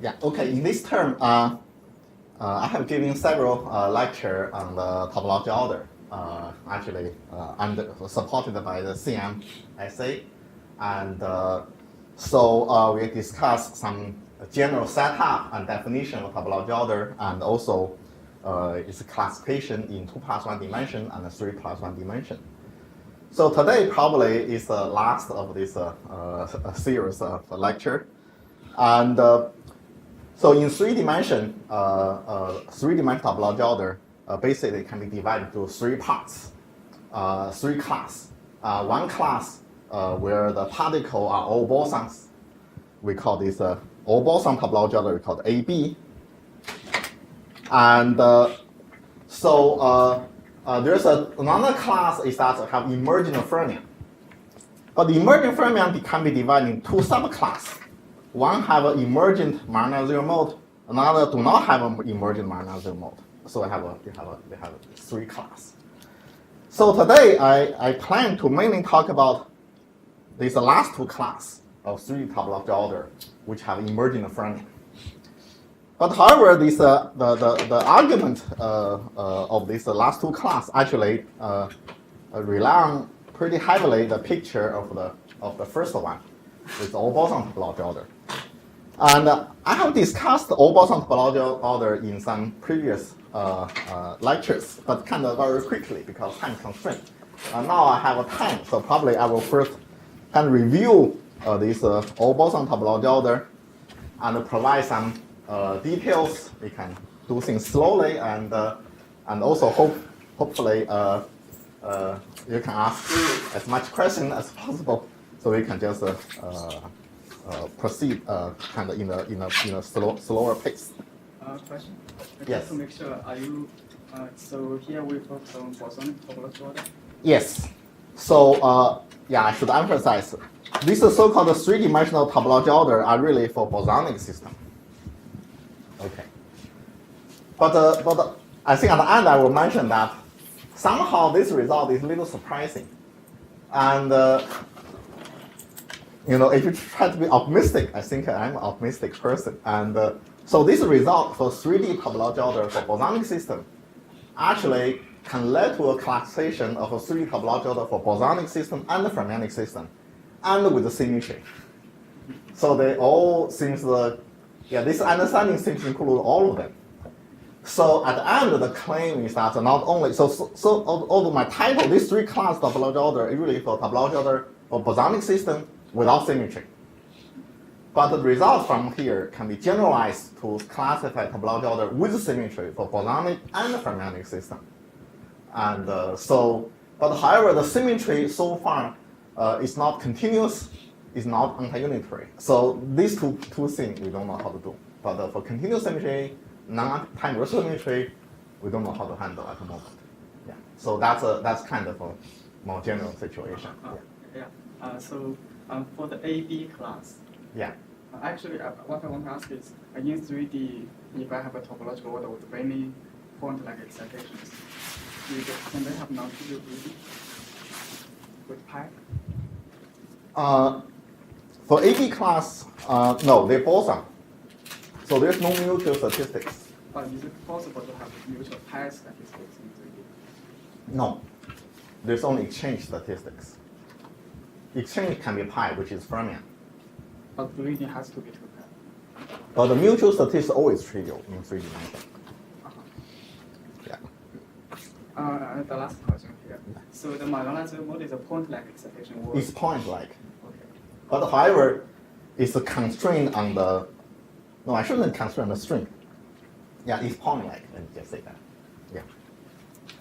Yeah, okay, in this term, I have given several lectures on the topological order. Actually, supported by the CMSA. And so we discussed some general setup and definition of topological order, and also its classification in 2+1 dimension and 3+1 dimension. So today probably is the last of this series of lecture. And so in three-dimension topological order basically can be divided into three parts, three classes. One class where the particles are all bosons. We call this all boson topological order, we call it AB. And there's another class is that have emergent fermion. But the emergent fermion can be divided into two subclasses. One have an emergent Majorana zero mode, another do not have an emergent Majorana zero mode. So we have three classes. So today I plan to mainly talk about these last two classes of three topological order, which have emergent fermion. But however, this the argument of these last two classes actually rely on pretty heavily the picture of the first one, with all boson topological order. And I have discussed all boson topological order in some previous lectures, but kind of very quickly because time constraint. Now I have time, so probably I will first kind of review this all boson topological order and provide some details. We can do things slowly, and also hopefully you can ask as much question as possible, so we can just proceed kind of in a slower pace. Question? Yes. Just to make sure, are you so here we focus on bosonic topological order? Yes. So yeah, I should emphasize these so-called three-dimensional topological order are really for bosonic system. Okay. But I think at the end I will mention that somehow this result is a little surprising, and if you try to be optimistic, I think I'm an optimistic person, and so this result for 3D topological order for bosonic system actually can lead to a classification of a 3D topological order for bosonic system and the fermionic system, and with the symmetry. So they all seems this understanding seems to include all of them. So at the end, the claim is that not only although my title, this three class topological order is really for topological order for bosonic system without symmetry. But the result from here can be generalized to classify topological order with symmetry for bosonic and fermionic system. And but however, the symmetry so far is not continuous, is not anti-unitary. So these two things we don't know how to do. But for continuous symmetry, non-time reversal symmetry, we don't know how to handle at the moment. Yeah. So that's kind of a more general situation. So for the AB class. Yeah. Actually, what I want to ask is, in 3D, if I have a topological order with many point-like excitations, can they have non-trivial grouping with pi? For AB class, no, they're boson. So there's no mutual statistics. But is it possible to have mutual pi statistics in 3D? No, there's only exchange statistics. Exchange can be pi, which is fermion. But reading has to be 2 pi. But the mutual statistics is always trivial in 3 dimensions. Yeah. The last question here. So the Majorana zero mode is a point-like excitation. It's point-like. Okay. But however, it's a constraint on the. No, I shouldn't constrain the string. Yeah, it's point-like. Let me just say that. Yeah.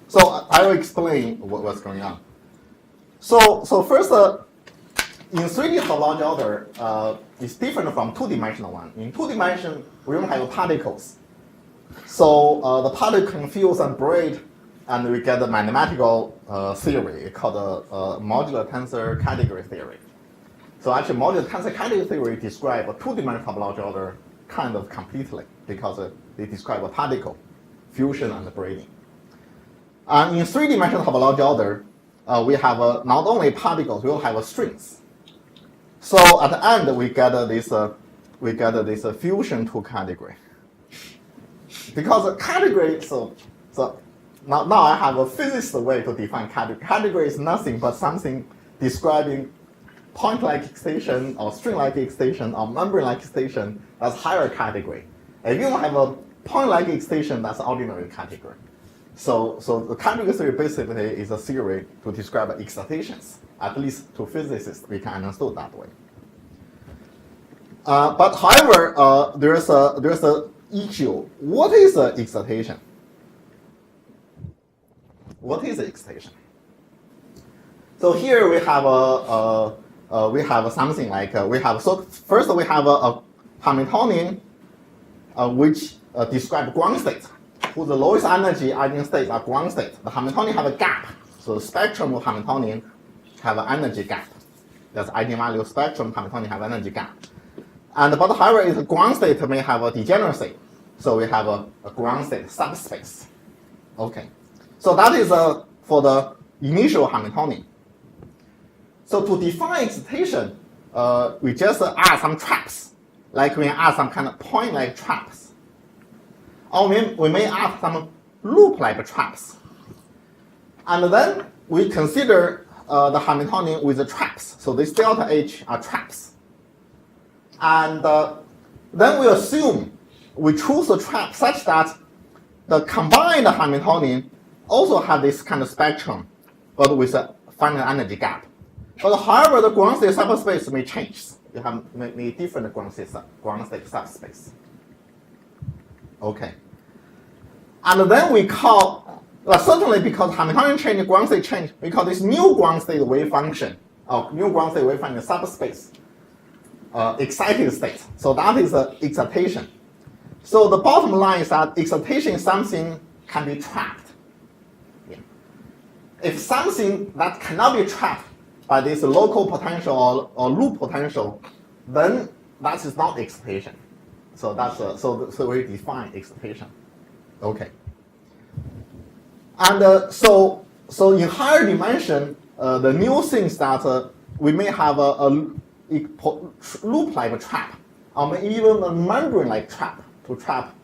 So I will explain what's going on. So first, in 3D topological order, it's different from 2-dimensional one. In 2 dimension, we don't have particles. So the particle confuse and braid, and we get a mathematical theory called the modular tensor category theory. So actually, modular tensor category theory describes a 2-dimensional topological order kind of completely because they describe a particle fusion and braiding. And in 3-dimensional topological order, we have not only particles, we will have strings. So at the end, we get we get this fusion to category. Because a category, so now I have a physicist way to define category. Category is nothing but something describing point-like excitation or string-like excitation or membrane-like excitation. That's higher category. If you have a point-like excitation, that's ordinary category. So the category theory basically is a theory to describe excitations. At least to physicists, we can understand that way. But however, there's a issue. What is an excitation? What is excitation? So here we have something like first we have a Hamiltonian which describes ground state, whose lowest energy eigenstates are ground state. The Hamiltonian have a gap, so the spectrum of Hamiltonian have an energy gap. That's eigenvalue spectrum Hamiltonian have energy gap. But however, if the ground state may have a degeneracy, so we have a ground state subspace. Okay, so that is for the initial Hamiltonian. So to define excitation, we just add some traps, like we add some kind of point-like traps. Or we may add some loop-like traps. And then we consider the Hamiltonian with the traps. So this delta H are traps. And then we assume we choose a trap such that the combined Hamiltonian also have this kind of spectrum, but with a finite energy gap. But however, the ground state subspace may change. You have many different ground state subspace. Okay. And then we call, certainly because Hamiltonian change, ground state change, we call this new ground state wave function, or new ground state wave function subspace, excited state. So that is excitation. So the bottom line is that excitation is something can be trapped. Yeah. If something that cannot be trapped by this local potential or loop potential, then that is not excitation. So that's so we define excitation. Okay. And so in higher dimension, the new things that we may have a loop-like trap, or even a membrane-like trap to trap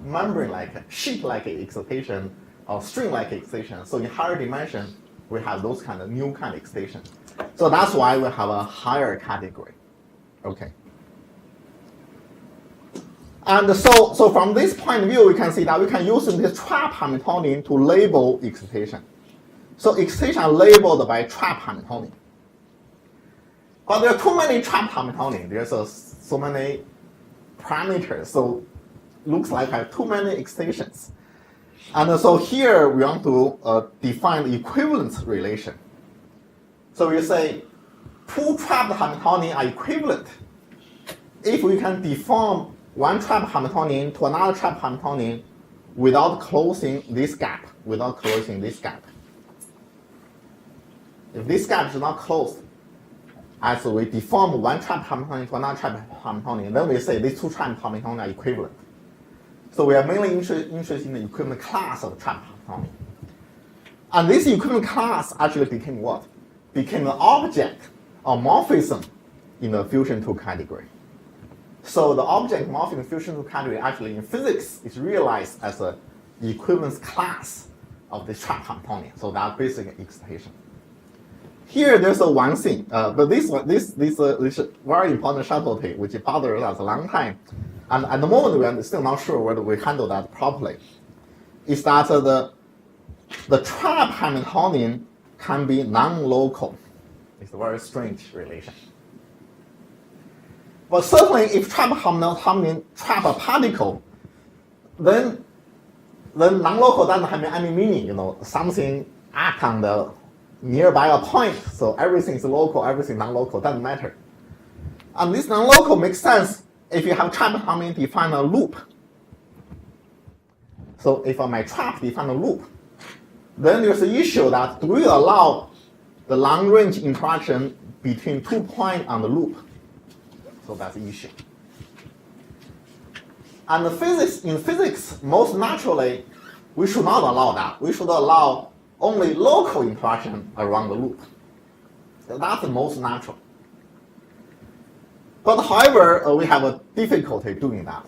membrane-like, sheet-like excitation or string-like excitation. So in higher dimension, we have those kind of new kind of excitation. So that's why we have a higher category. Okay. And so from this point of view, we can see that we can use this trap Hamiltonian to label excitation. So excitation are labeled by trap Hamiltonian. But there are too many trap Hamiltonian. There's so many parameters. So looks like I have too many excitations. And so here we want to define the equivalence relation. So we say two trapped Hamiltonian are equivalent if we can deform one trapped Hamiltonian to another trapped Hamiltonian without closing this gap, If this gap is not closed, as we deform one trapped Hamiltonian to another trapped Hamiltonian, then we say these two trapped Hamiltonian are equivalent. So we are mainly interested in the equivalent class of trapped Hamiltonian. And this equivalent class actually became what? Became an object or morphism in the fusion 2 category. So the object morphism fusion 2 category actually in physics is realized as an equivalence class of the trapped Hamiltonian. So that's basically excitation. Here there's a one thing, but this very important subtlety which bothers us a long time. And at the moment we are still not sure whether we handle that properly. Is that the trapped Hamiltonian can be non-local. It's a very strange relation. But certainly if trapped Hamiltonian trap a particle, then non-local doesn't have any meaning, something act on the nearby a point, so everything is local, everything non-local, doesn't matter. And this non-local makes sense if you have trapped Hamiltonian define a loop. So if my trap define a loop, then there's an issue that do we allow the long-range interaction between 2 points on the loop? So that's the issue. And in physics, most naturally, we should not allow that. We should allow only local interaction around the loop. So that's the most natural. But however, we have a difficulty doing that.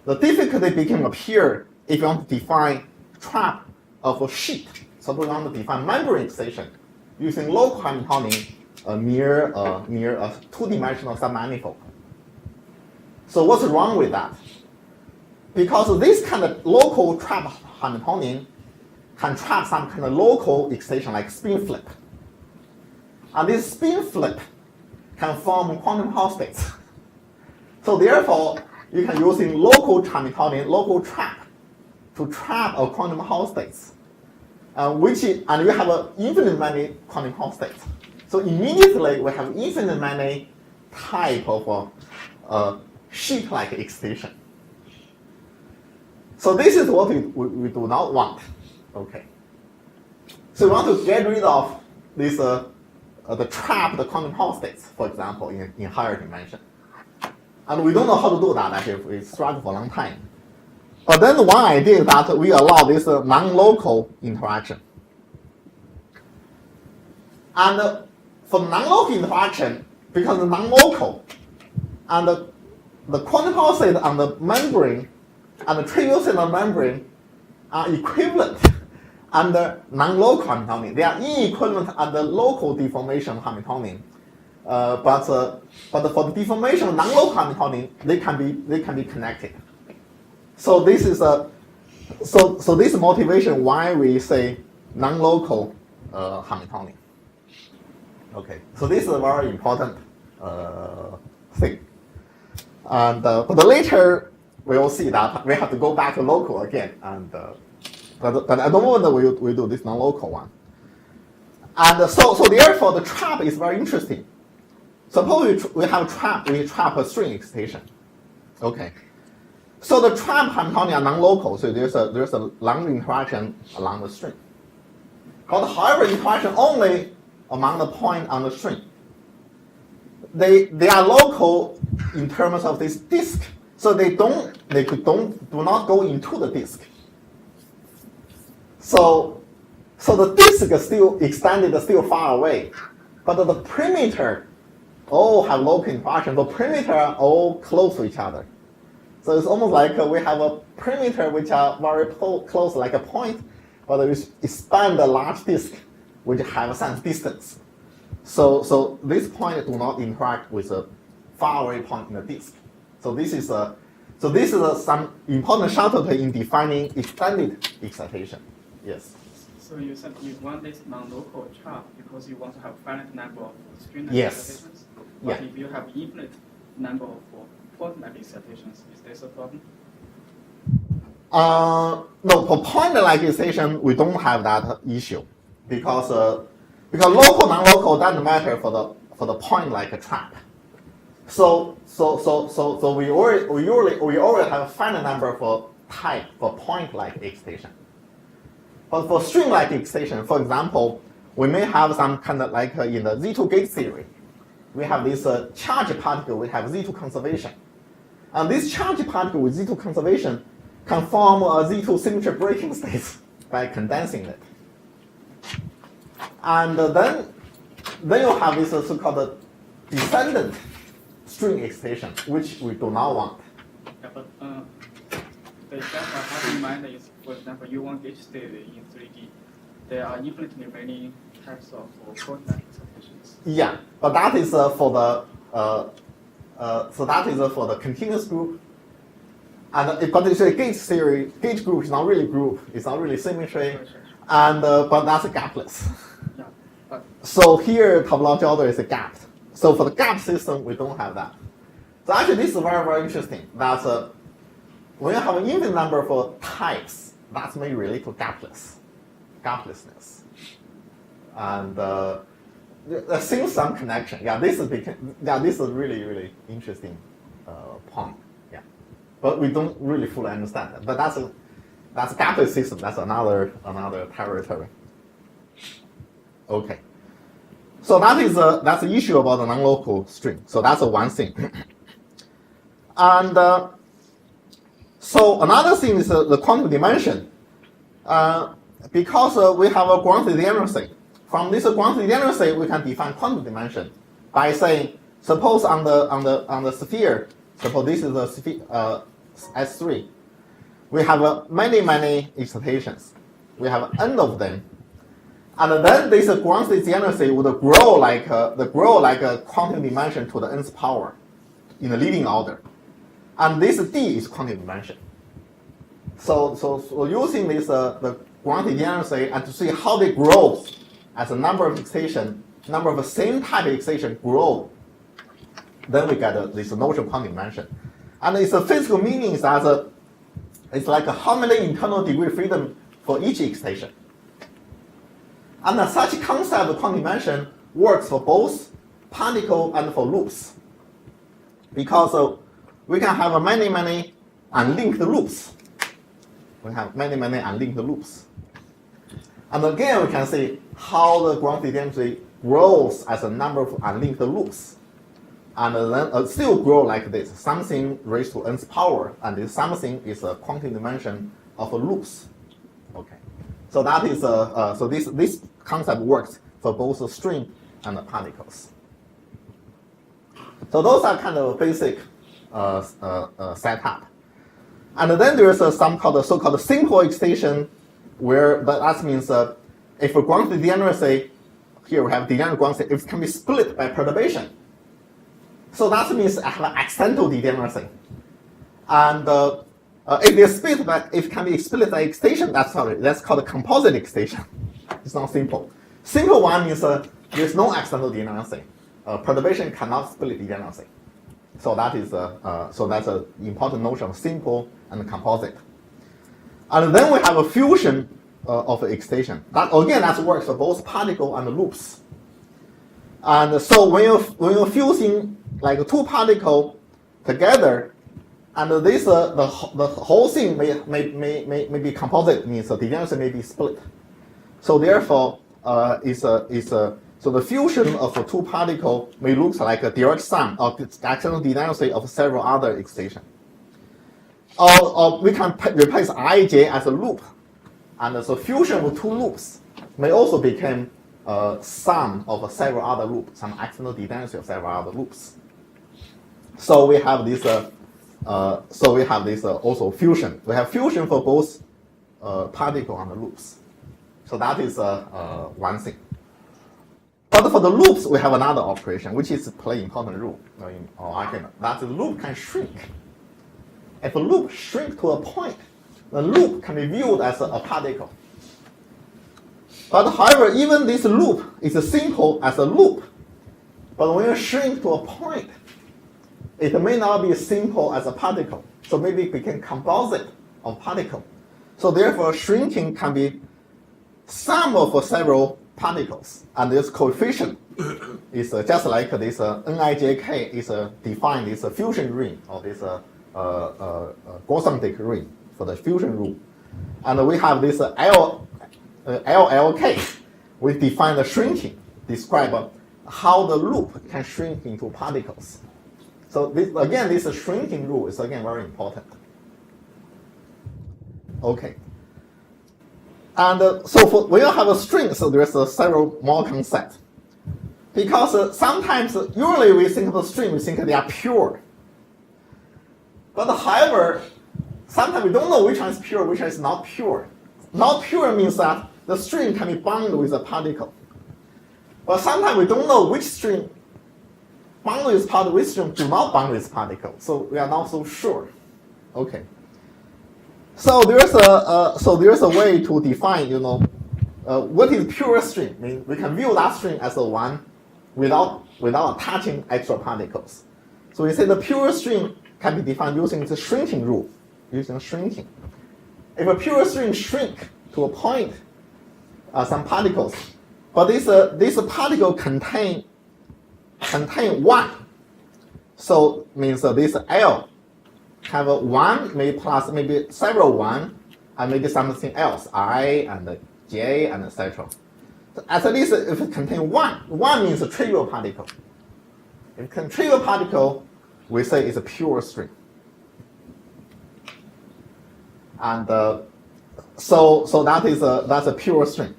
The difficulty became appear if you want to define trap of a sheet. Suppose you want to define membrane excitation using local Hamiltonian near a two-dimensional submanifold. So what's wrong with that? Because this kind of local trap Hamiltonian can trap some kind of local excitation like spin flip. And this spin flip can form quantum Hall states. So therefore, you can use in local Hamiltonian, local trap to trap a quantum Hall states, and we have infinite many quantum Hall states. So immediately we have infinite many type of sheet-like excitation. So this is what we do not want. Okay. So we want to get rid of this the trapped quantum Hall states, for example, in higher dimension. And we don't know how to do that. Actually, we struggle for a long time. But then one idea is that we allow this non-local interaction. And for non-local interaction, because it's non-local, and the quantum Hall state on the membrane and the trivial state on the membrane are equivalent under non-local Hamiltonian. They are inequivalent under local deformation Hamiltonian. But for the deformation of non-local Hamiltonian, they can be connected. So this is so this is motivation why we say non-local Hamiltonian. Okay, so this is a very important thing. And but later we will see that we have to go back to local again. And but at the moment we do this non-local one. And so therefore the trap is very interesting. Suppose we trap a string excitation. Okay. So the trap Hamiltonian are non-local, so there's a long interaction along the string. But however, interaction only among the point on the string. They are local in terms of this disk, so they do not go into the disk. So the disk is still extended, still far away, but the perimeter all have local interaction. The perimeter are all close to each other. So it's almost like we have a perimeter which are very close, like a point, but we expand a large disk which have some distance. So this point do not interact with a faraway point in the disk. So this is some important subtlety in defining extended excitation. Yes. So you said you want this non-local trap because you want to have finite number of string-like Yes. excitations. But if you have infinite number of point-like excitations, is this a problem? No, for point-like excitation, we don't have that issue because local non-local doesn't matter for the point-like trap. So we already have a finite number for type for point-like excitation. But for string-like excitation, for example, we may have some kind of like in the Z2 gate theory, we have this charge particle, we have Z2 conservation. And this charge particle with Z2 conservation can form a Z2 symmetry breaking state by condensing it. And then you have this so-called descendant string excitation, which we do not want. Yeah, but the example I have in mind is, for example, U1 gauge theory in 3D. There are infinitely many types of point-like excitations. Yeah, but that is for the continuous group. And but it's a gauge theory. Gauge group is not really group. It's not really symmetry. Sure. And but that's gapless. Yeah, but So here topological order is a gapped. So for the gap system, we don't have that. So actually, this is very, very interesting. That when you have an infinite number for types, that may relate to gaplessness. And there seems some connection. Yeah, this is really, really interesting point. Yeah, but we don't really fully understand that. But that's gapless system. That's another territory. Okay. So that's the issue about the non-local string. So that's one thing. And so another thing is the quantum dimension. Because we have a ground degeneracy. From this ground degeneracy, we can define quantum dimension by saying Suppose on the sphere, suppose this is a sphere S3. We have many excitations. We have n of them, and then this ground state degeneracy would grow like a quantum dimension to the nth power in the leading order, and this D is quantum dimension. So using this the ground state degeneracy and to see how they grow as a number of excitation, number of the same type of excitation grow, then we get this notion of quantum dimension. And its physical meaning is that it's like how many internal degree of freedom for each excitation. And such concept of quantum dimension works for both particle and for loops. Because we can have many unlinked loops. We have many unlinked loops. And again, we can see how the ground state degeneracy grows as a number of unlinked loops. And then still grow like this, something raised to nth power, and this something is a quantum dimension of loops. Okay, so that is so this concept works for both string and particles. So those are kind of basic setup. And then there is some so-called simple excitation, where that means if a ground state degeneracy, here we have degenerate ground state, it can be split by perturbation. So that means I have an accidental degeneracy. And if they split, but if it can be split by excitation, that's called a composite excitation. It's not simple. Simple one means there's no accidental degeneracy. Perturbation cannot split degeneracy. So that is so that's an important notion of simple and composite. And then we have a fusion of excitation. That again, that works for both particle and loops. And so when you're fusing like two particles together, and this the whole thing may be composite, means the degeneracy may be split. So therefore, so the fusion of two particles may look like a direct sum of the accidental degeneracy of several other excitations. Or we can replace Ij as a loop, and so fusion of two loops may also become sum of several other loops, some accidental degeneracy of several other loops. So we have this. Also fusion. We have fusion for both particle and loops. So that is one thing. But for the loops, we have another operation, which is play important role in our argument. That the loop can shrink. If a loop shrinks to a point, the loop can be viewed as a particle. But however, even this loop is as simple as a loop. But when you shrink to a point, it may not be as simple as a particle. So maybe it became composite of particle. So therefore, shrinking can be sum of several particles. And this coefficient is just like this Nijk is defined as a fusion ring, or this Gaussian ring for the fusion rule. And we have this LLK, we define the shrinking, describe how the loop can shrink into particles. So this shrinking rule is again very important. Okay. And so when you have a string, so there's several more concepts. Because sometimes, usually we think of the string, we think they are pure. But however, sometimes we don't know which one is pure, which one is not pure. Not pure means that the string can be bound with a particle. But sometimes we don't know which string bound with particle, which string do not bound with particle. So we are not so sure. Okay. So there's a way to define, what is pure string. I mean, we can view that string as a one without attaching extra particles. So we say the pure string can be defined using the shrinking rule, using shrinking. If a pure string shrink to a point, some particles, but this particle contain one. So means this L have a one, maybe plus maybe several one, and maybe something else, I and J and etc. So at least if it contains one means a trivial particle. If it contains trivial particle, we say it's a pure string. And so that's a pure string.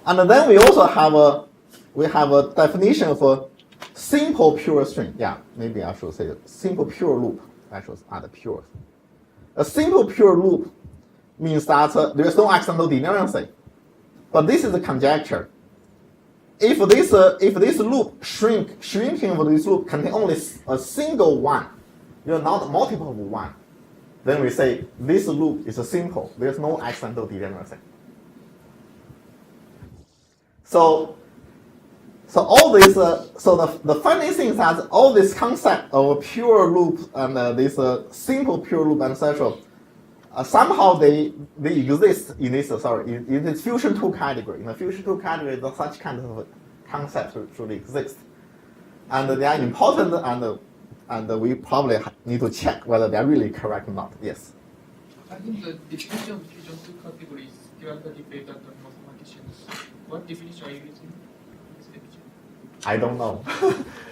And then we also have a definition for simple pure string. Yeah, maybe I should say simple pure loop. I should add pure. A simple pure loop means that there's no accidental degeneracy. But this is a conjecture. If this loop shrinking of this loop contain only a single one, not multiple of one, then we say this loop is a simple. There's no accidental degeneracy. So all this, the funny thing is that all this concept of a pure loop and this simple pure loop and etc. Somehow they exist in this fusion 2 category. In the fusion 2 category, such kind of concepts should exist, and they are important, and we probably need to check whether they are really correct or not. Yes. I think the definition of fusion 2 category is still under debate under mathematicians. What definition are you using? I don't know.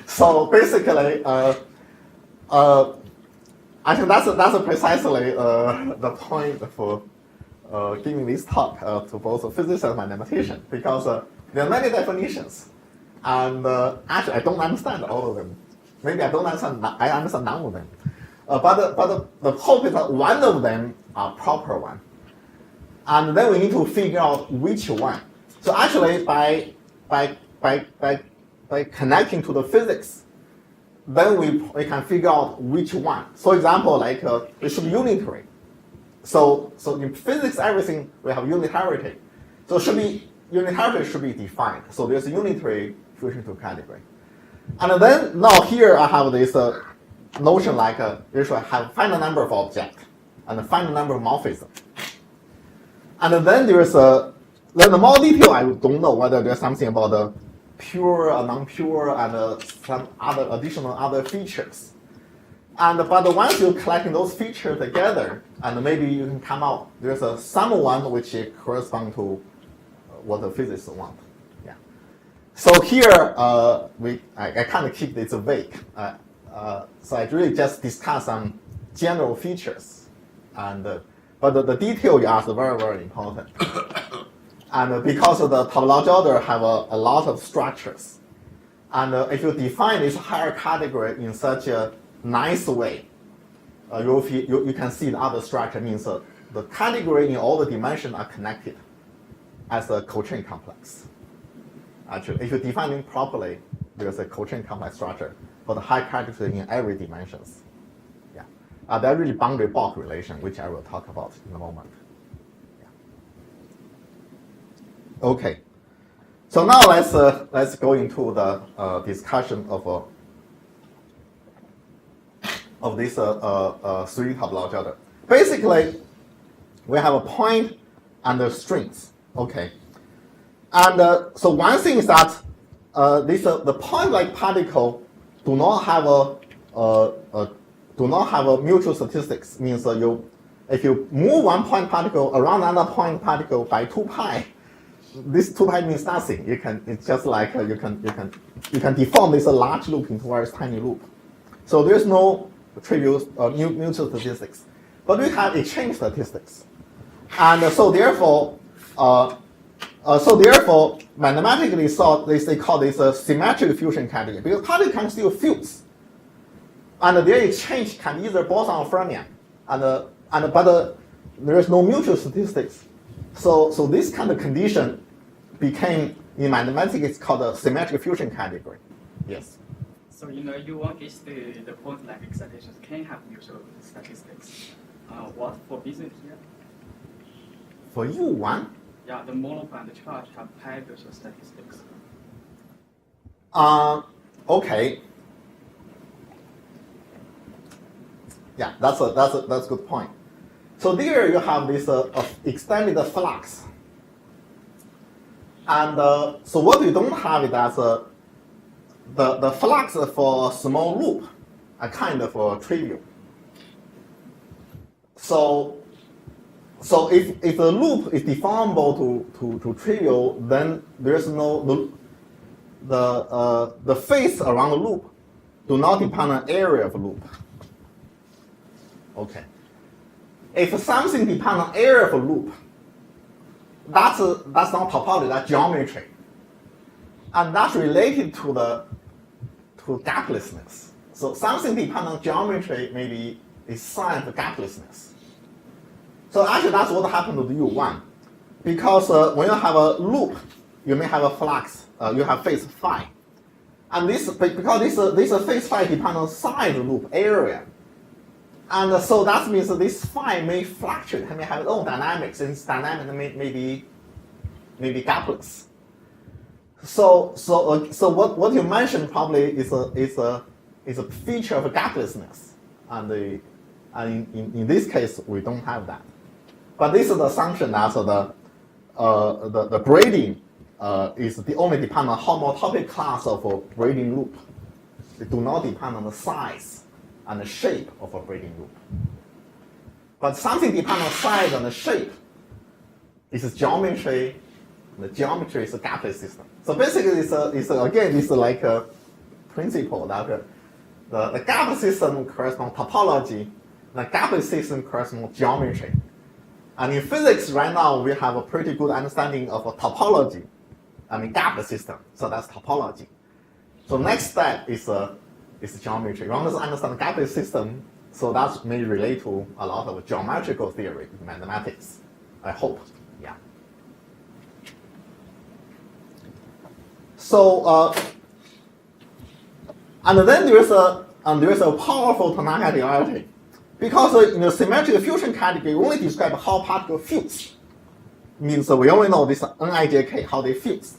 So basically, I think that's precisely the point for giving this talk to both physicists and mathematicians, because there are many definitions, and actually I don't understand all of them. Maybe I understand none of them. But the hope is that one of them are proper one, and then we need to figure out which one. So actually, by connecting to the physics, then we can figure out which one. For example, like it should be unitary. So in physics, everything we have unitarity. So unitarity should be defined. So there's a unitary fusion 2 category. And then now here I have this notion like you should have finite number of objects and a finite number of morphism. And then then the more detail I don't know whether there's something about the pure or non-pure and some other additional features. But once you're collecting those features together, and maybe you can come out, there's someone which corresponds to what the physicists want. Yeah. So here I kind of keep this vague. So I really just discuss some general features, but the detail you ask is very, very important. And because of the topological order have a lot of structures, and if you define this higher category in such a nice way, you can see the other structure means the category in all the dimensions are connected as a co-chain complex. Actually, if you define it properly, there's a co-chain complex structure for the high category in every dimensions. Yeah, they're really boundary bulk relation, which I will talk about in a moment. Okay, so now let's go into the discussion of this 3 topological order. Basically, we have a point and the strings. Okay, and so one thing is that the point-like particle do not have a mutual statistics. Means if you move one point particle around another point particle by 2 pi. This 2 pi means nothing. It's just like you can deform this large loop into a very tiny loop. So there's no trivial mutual statistics, but we have exchange statistics, and so therefore mathematically they call this a symmetric fusion category, because particles can still fuse, and their exchange can be either boson or fermion, but there is no mutual statistics. So this kind of condition became, in mathematics, it's called a symmetric fusion category. Yes. So in the U1 case, the point-like excitations can have mutual statistics. What forbids it here? For U1? Yeah, the monopole and the charge have high mutual statistics. Okay. Yeah, that's a good point. So there you have this extended flux. And so what we don't have is that the flux for a small loop are kind of trivial. So if the loop is deformable to trivial, then there's no the phase around the loop do not depend on area of loop. Okay. If something depends on area of a loop, that's not topology, that's geometry. And that's related to to gaplessness. So something dependent on geometry maybe is sign of gaplessness. So actually that's what happened to U1. Because when you have a loop, you may have a flux, you have phase phi. And because this phase phi depends on size loop area. And so that means that this phi may fluctuate, may have its own dynamics, and this dynamic may be gapless. So what you mentioned probably is a feature of gaplessness, and in this case we don't have that. But this is the assumption that the braiding is the only depend on homotopy class of a braiding loop. They do not depend on the size and the shape of a braiding loop. But something depends on size and the shape. This is geometry. The geometry is a gapless system. So basically, it's like a principle that the gapless system corresponds to topology. The gapless system corresponds to geometry. And in physics, right now, we have a pretty good understanding of a topology. Gapless system. So that's topology. So next step is geometry. We want to understand the gapless system, so that may relate to a lot of geometrical theory in mathematics. I hope, yeah. So, and then there is a powerful Tanaka duality. Because in the symmetric fusion category, we only describe how particles fuse. Means we only know this Nijk, how they fuse.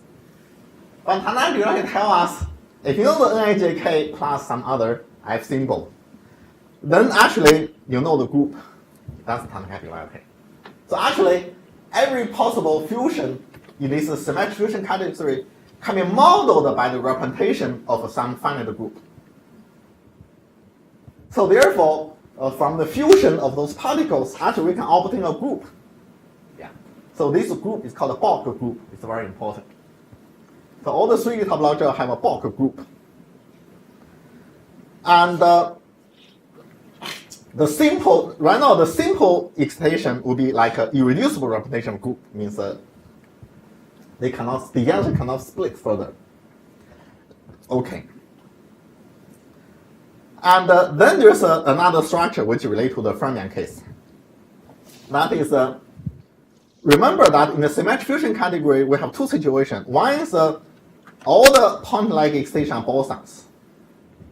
But Tanaka duality tells us, if you know the Nijk plus some other F symbol, then actually you know the group. That's Tanaka duality. So actually, every possible fusion in this symmetric fusion category can be modeled by the representation of some finite group. So therefore, from the fusion of those particles, actually we can obtain a group. Yeah. So this group is called a bulk group. It's very important. So all the 3D topological have a bulk group. And right now the simple excitation would be like an irreducible representation group, means the answer cannot split further. Okay. And then there's another structure which relates to the fermion case. That is, remember that in the symmetric fusion category, we have two situations. One is all the point-like excitation are bosons.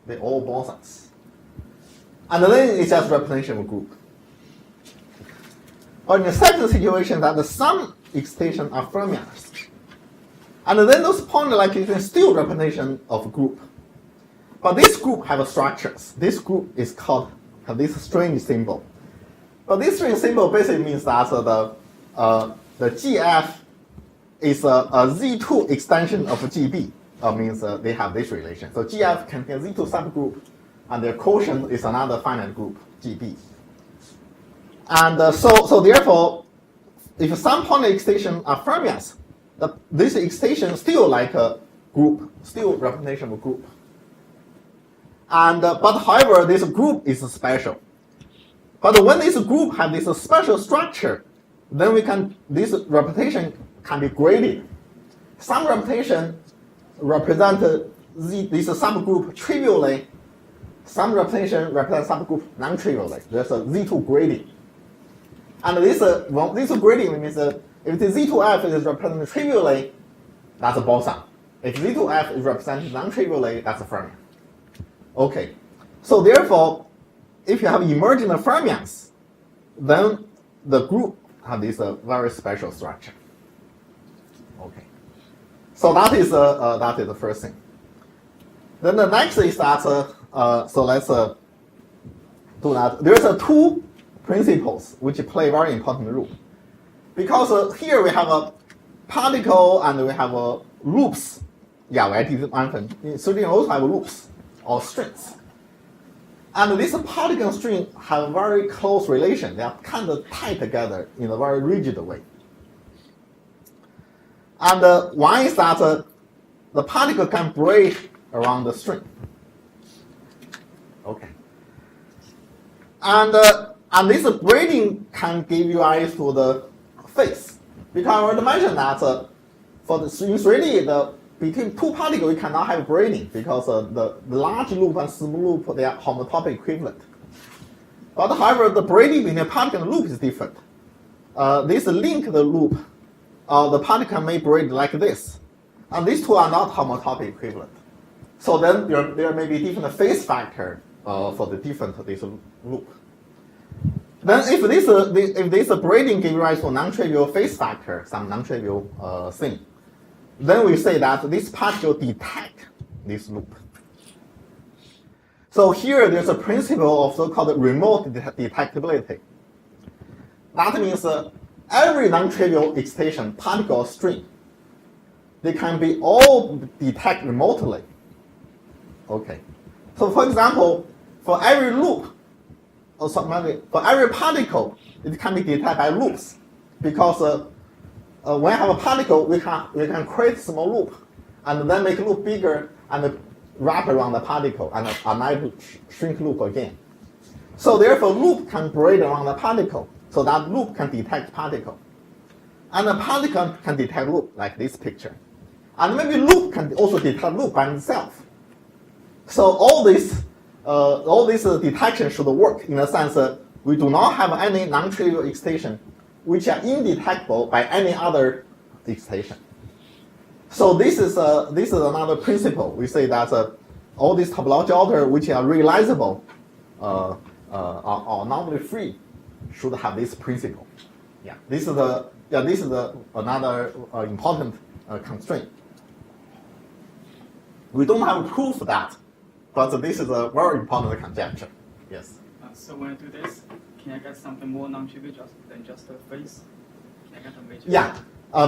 They're all bosons. And then it's just representation of a group. Or in the second situation, that the some excitation are fermions. And then those point-like excitation still representation of a group. But this group have structures. This group is called, have this strange symbol. But this strange symbol basically means that the GF is a Z2 extension of GB. Means they have this relation. So GF contains Z2 subgroup, and their quotient is another finite group, GB. And so therefore, if some point excitation are fermions, this excitation still like a group, still representation of a group. And but however, this group is special. But when this group has this special structure, then this representation can be graded. Some representation represent this subgroup trivially. Some representation represent subgroup non-trivially. There's a Z2 grading. And this Z2 grading means if the Z2F is represented trivially, that's a boson. If Z2F is represented non-trivially, that's a fermion. Okay, so therefore, if you have emergent fermions, then the group has this very special structure. Okay, so that is the first thing. Then the next is that so let's do that. There's two principles which play very important role, because here we have a particle and we have loops. Yeah, we did mention. Certainly also have loops or strings. And this particle and string have very close relation. They are kind of tied together in a very rigid way. And one is that the particle can break around the string. Okay. And this braiding can give you rise to the phase. Because I already mentioned that for the in 3D, between two particles, you cannot have braiding because the large loop and small loop, they are homotopy equivalent. But however, the braiding between particle and loop is different. This linked loop, the particle may braid like this. And these two are not homotopy equivalent. So then there may be different phase factor for the different this loop. Then if this braiding gives rise to non-trivial phase factor, some non-trivial thing, then we say that this particle detect this loop. So here there's a principle of so-called remote detectability. That means every non-trivial excitation, particle or string, they can be all detected remotely. Okay. So for example, for every loop, for every particle, it can be detected by loops. Because when we have a particle, we can create a small loop, and then make a loop bigger, and wrap around the particle, and another shrink loop again. So therefore, loop can braid around the particle, so that loop can detect particle. And the particle can detect loop, like this picture. And maybe loop can also detect loop by itself. So all this detection should work in the sense that we do not have any non-trivial excitation which are indetectable by any other excitation. So this is another principle. We say that all these topological order which are realizable are normally free should have this principle. Yeah, this is another important constraint. We don't have proof of that, but this is a very important conjecture. Yes. So when I do this, can I get something more non-trivial than just a phase? Can I get a major? Yeah,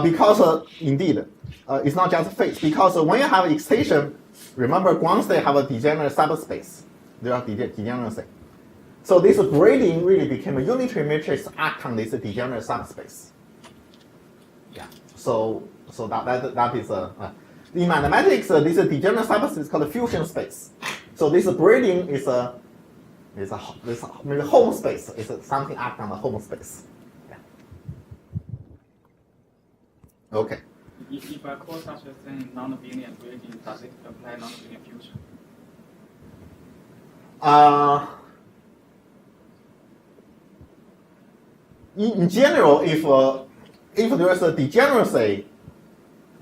because indeed, it's not just phase. Because when you have excitation, remember once they have a degenerate subspace, there are degeneracy. So this braiding really became a unitary matrix act on this degenerate subspace. Yeah. So that is in mathematics, this degenerate subspace is called a fusion space. So this braiding is maybe home space. It's something act on the home space. Yeah. Okay. If I call such a thing non-abelian braiding, does it apply non-abelian fusion? In general, if there is a degeneracy,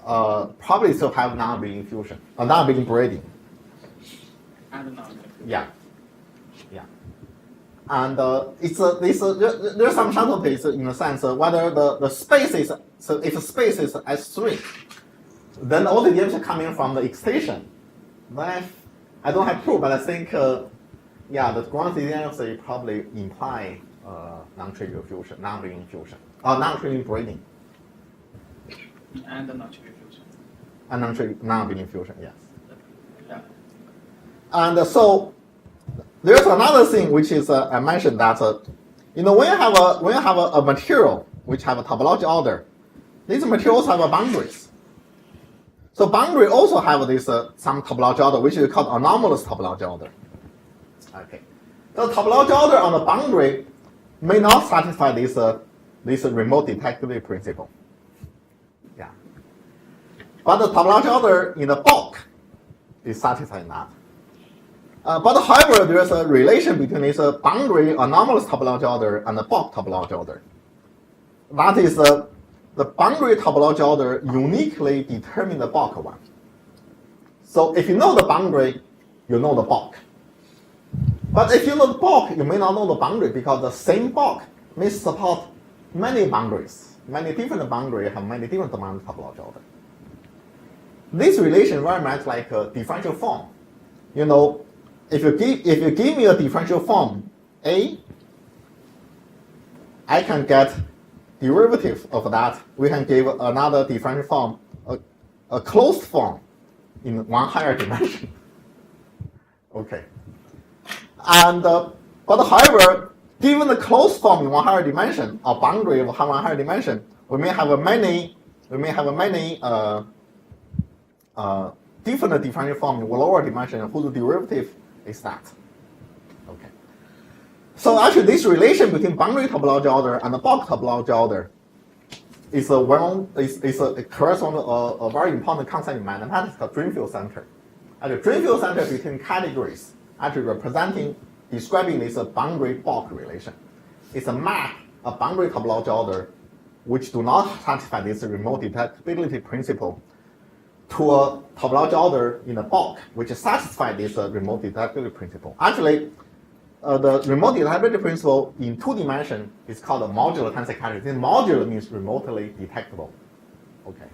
probably still have non-abelian fusion, non-abelian braiding. And non-abelian. Yeah. And there's some subtleties in the sense whether the space is, so if the space is S3, then all the deviations coming from the excitation. Then I don't have proof, but I think the ground degeneracy probably imply non-trivial fusion, non-abelian fusion, or non-trivial braiding. And the non-trivial fusion. And non-abelian fusion, yes. Yeah. And so there's another thing which is I mentioned that when you have a material which have a topological order, these materials have boundaries. So boundary also have this some topological order which is called anomalous topological order. Okay, the topological order on the boundary may not satisfy this remote detectability principle. Yeah, but the topological order in the bulk is satisfying that. But however, there is a relation between this boundary anomalous topological order and the bulk topological order. That is, the boundary topological order uniquely determines the bulk one. So if you know the boundary, you know the bulk. But if you know the bulk, you may not know the boundary because the same bulk may support many boundaries. Many different boundaries have many different boundary topological order. This relation is very much like a differential form. If you give me a differential form A, I can get derivative of that. We can give another differential form, a closed form in one higher dimension. Okay. And but however, given the closed form in one higher dimension, or boundary of one higher dimension, we may have many different differential forms in lower dimension whose derivative is that. Okay. So actually this relation between boundary topological order and the bulk topological order it corresponds to a very important concept in mathematics called dream field center. And the dream field center between categories actually describing this boundary bulk relation. It's a map, a boundary topological order, which do not satisfy this remote detectability principle to a topological order in a bulk, which satisfies this remote detectability principle. Actually, the remote detectability principle in 2 dimensions is called a modular tensor category. This modular means remotely detectable. Okay.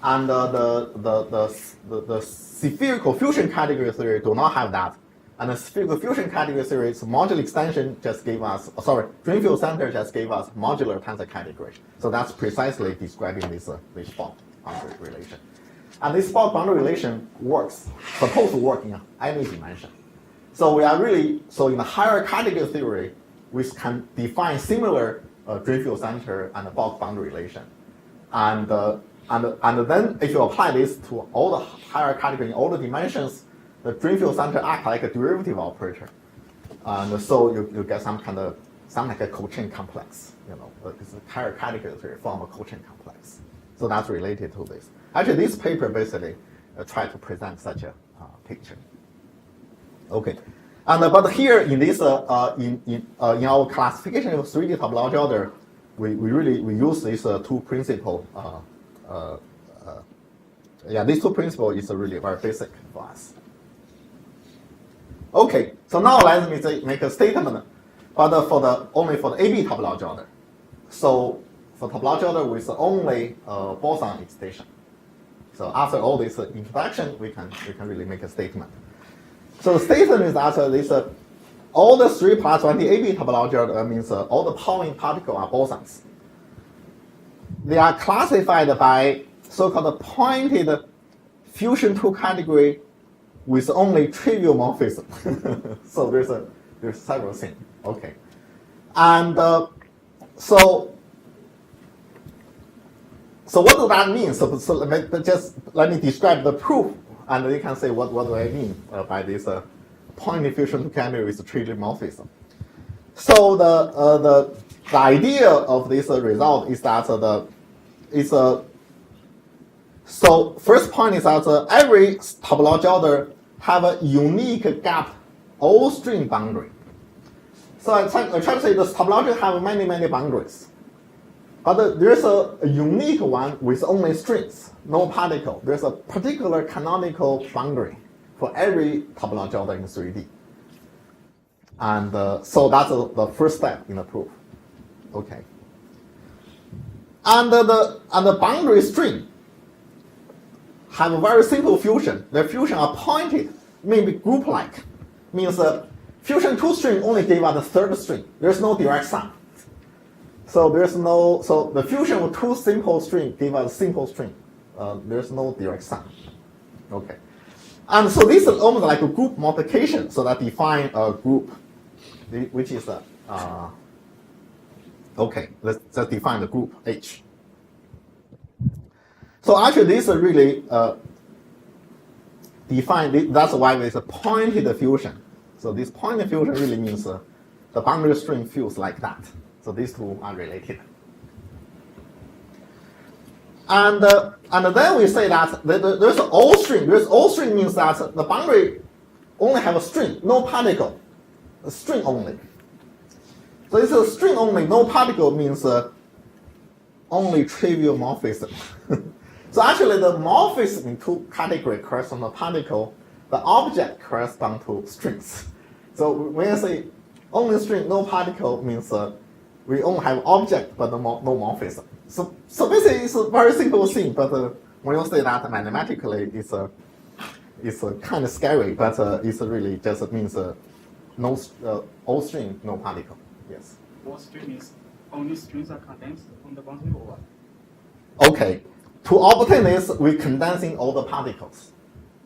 And the spherical fusion category theory do not have that. And the spherical fusion category theory's modular extension just gave us, dream field center just gave us modular tensor category. So that's precisely describing this bulk boundary relation. And this bulk boundary relation supposed to work in any dimension. So in the higher category theory, we can define similar dream field center and bulk boundary relation. And then if you apply this to all the higher category in all the dimensions, the dream field center act like a derivative operator. And so you get some like a cochain complex. This higher category theory form a cochain complex. So that's related to this. Actually, this paper basically tried to present such a picture. Okay, but here in this in our classification of 3D topological order, we use these 2 principles. These 2 principles is really very basic for us. Okay, so now let me make a statement, but only for the AB topological order. So for topological order with only boson excitation. So after all this introduction, we can really make a statement. So the statement is that all the 3+1D AB topological order means all the Pauling particles are bosons. They are classified by so-called pointed fusion 2 category with only trivial morphism. So there's several things. Okay, and so what does that mean? So let me describe the proof, and you can say what do I mean by this pointed fusion 2 category with trivial morphism. So the idea of this result is that so first point is that every topological order have a unique gap all-string boundary. So I try to say this topology have many boundaries. But there's a unique one with only strings, no particle. There's a particular canonical boundary for every topological order in 3D. And so that's the first step in the proof. Okay. And the boundary string have a very simple fusion. Their fusion are pointed, maybe group-like. Means fusion 2 string only gave us the 3rd string. There's no direct sum. So the fusion of 2 simple string gave us a simple string. There's no direct sum. Okay. And so this is almost like a group multiplication. So that define a group, which is okay. Let's just define the group H. So actually, this is really defined. That's why there's a pointed fusion. So this pointed fusion really means the boundary string feels like that. So these 2 are related. And then we say that there's all string. There's all string means that the boundary only have a string, no particle, a string only. So this is a string only, no particle means only trivial morphism. So actually, the morphism in 2 categories corresponds to particle. The object corresponds to strings. So when I say only string, no particle means we only have object but no morphism. So basically, it's a very simple thing. But when you say that mathematically, it's kind of scary. But it really just means no all string, no particle. Yes. What string is only strings are condensed on the boundary or what? Okay. To obtain this, we're condensing all the particles.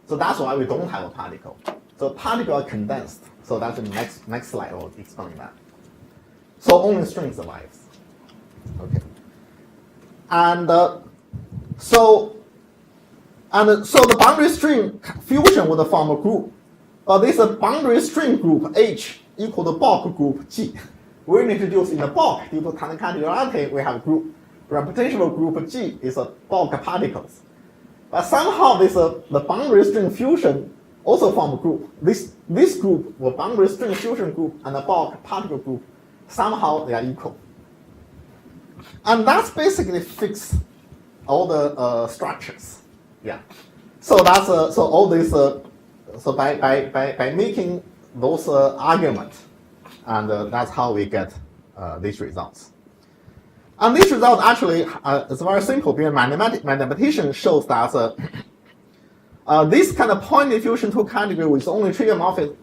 So that's why we don't have a particle. So particles are condensed. So that's the next slide will explain that. So only string survives. Okay. And so the boundary string fusion would form a group. But this boundary string group H equal to bulk group G. We introduce in the bulk due to connectivity, we have a group. reputational group G is a bulk particles. But somehow the boundary string fusion also form a group. This group, the boundary string fusion group and the bulk particle group, somehow they are equal. And that's basically fix all the structures. Yeah. So that's so all this so by making those arguments, and that's how we get these results. And this result actually is very simple because mathematician shows that this kind of point diffusion to category with only trivial morphism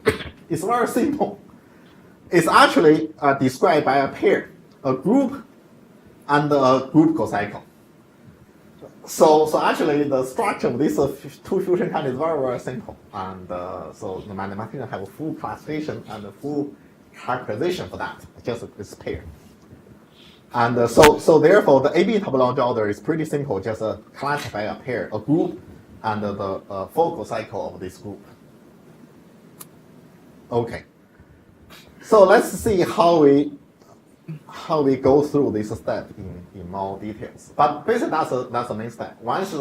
is very simple. It's actually described by a pair, a group and a group cocycle. So actually the structure of these two fusion kind is very, very simple. And so the mathematician have a full classification and a full characterization for that, just this pair. And so therefore the AB topology order is pretty simple, just classify a pair, a group, and the focal cycle of this group. Okay. So let's see how we go through this step in more details. But basically that's the main step. Once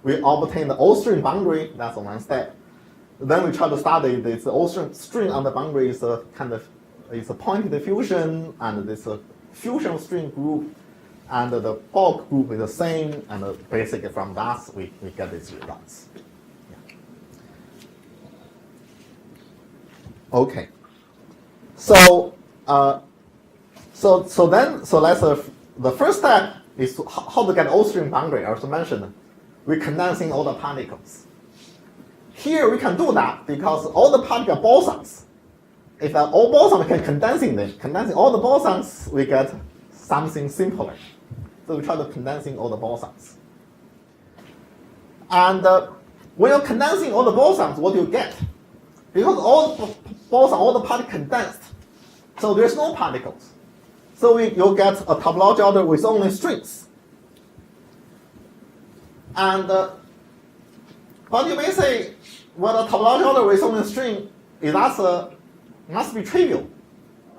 we obtain the all-string boundary, that's one step. Then we try to study this all-string string on the boundary is a point diffusion, and this fusion string group, and the bulk group is the same, and basically from that we get these results. Yeah. Okay. So let's the first step is how to get all-string boundary. I also mentioned we're condensing all the particles. Here we can do that because all the particle bosons. If all bosons can condensing all the bosons, we get something simpler. So we try to condensing all the bosons. And when you're condensing all the bosons, what do you get? Because all the bosons, all the particles condensed, so there's no particles. So you'll get a topology order with only strings. And but you may say, well, the topology order with only string is must be trivial.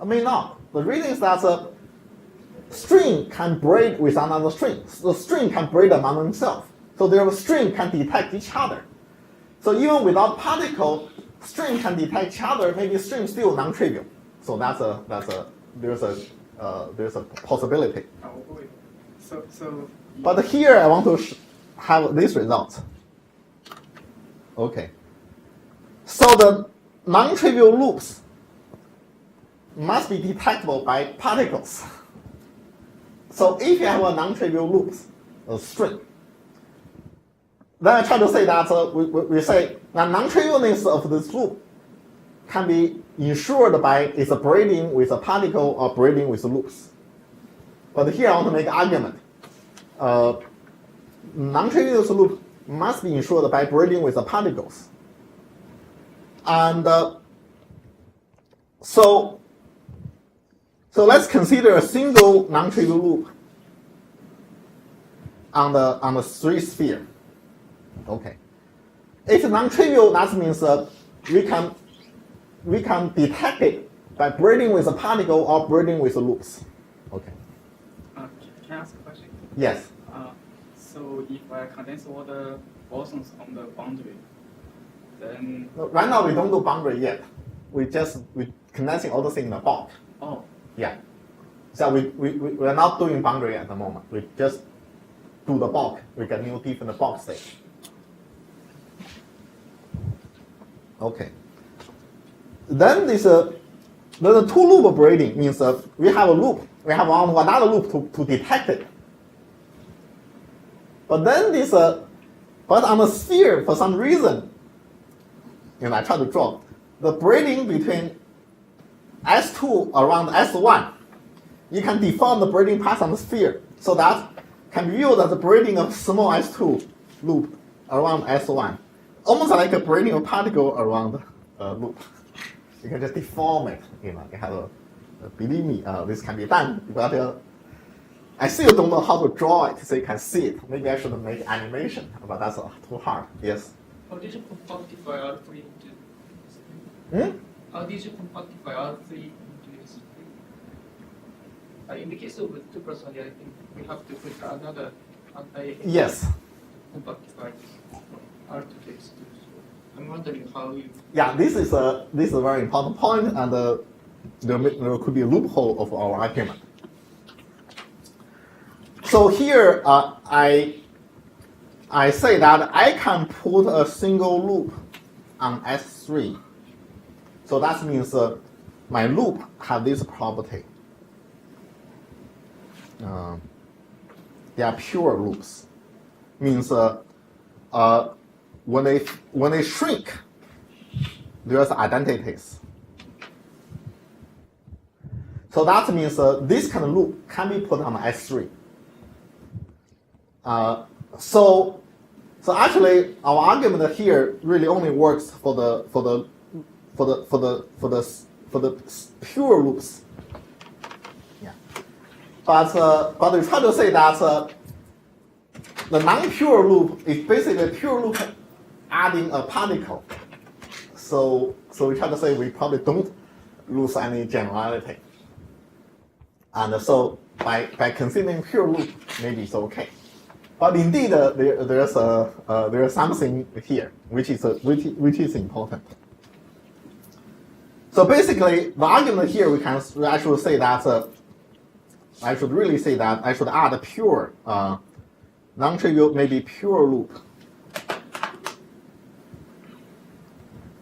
I mean not. The reason is that a string can braid with another string. The string can braid among themselves. So their string can detect each other. So even without particle, string can detect each other. Maybe string still non-trivial. So there's a possibility. So. But here I want to have this result. Okay. So the non-trivial loops must be detectable by particles. So if you have a non-trivial loop, a string, then I try to say that we say the non-trivialness of this loop can be ensured by its braiding with a particle or braiding with loops. But here I want to make an argument. Non-trivial loop must be ensured by braiding with the particles. And so let's consider a single non-trivial loop on the 3 sphere. Okay. If non-trivial, that means we can detect it by braiding with a particle or braiding with loops. Okay. Can I ask a question? Yes. So if I condense all the bosons on the boundary, then right now we don't do boundary yet. We condensing all the things in the bulk. Oh. Yeah. So we are not doing boundary at the moment. We just do the bulk. We get new different bulk state. Okay. Then there's a two loop braiding means we have a loop. We have another loop to detect it. But then but on the sphere for some reason, I try to draw the braiding between S2 around S1. You can deform the braiding path on the sphere, so that can be viewed as the braiding of small S2 loop around S1, almost like a braiding of particle around a loop. You can just deform it. You have believe me, this can be done. But I still don't know how to draw it so you can see it. Maybe I should make animation, but that's too hard. Yes. How did you compactify R3 into this? Hmm? How did you compactify R3 into this? In the case of 2+1D, I think we have to put another anti Yes. compact device R2X2. I'm wondering how you. Yeah, this is a very important point, and there could be a loophole of our argument. So here I say that I can put a single loop on S3. So that means my loop have this property. They are pure loops. Means when they shrink, there's identities. So that means this kind of loop can be put on S3. So actually, our argument here really only works for the pure loops. Yeah. But we try to say that the non-pure loop is basically a pure loop adding a particle. So we try to say we probably don't lose any generality. And so by considering pure loop, maybe it's okay. But indeed, there's something here which is important. So basically, the argument here we actually say that I should really say that I should add a pure non-trivial, maybe pure loop.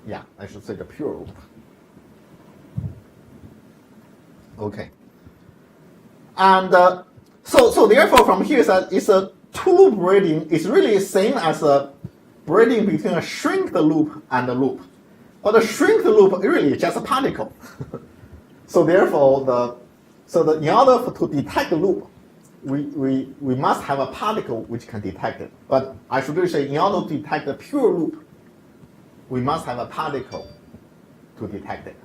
Yeah, I should say the pure loop. Okay. And so therefore, from here, it's a two-loop braiding. It's really the same as a braiding between a shrinked loop and a loop. But a shrinked loop really is just a particle. So therefore, in order to detect a loop, we must have a particle which can detect it. But I should really say, in order to detect a pure loop, we must have a particle to detect it.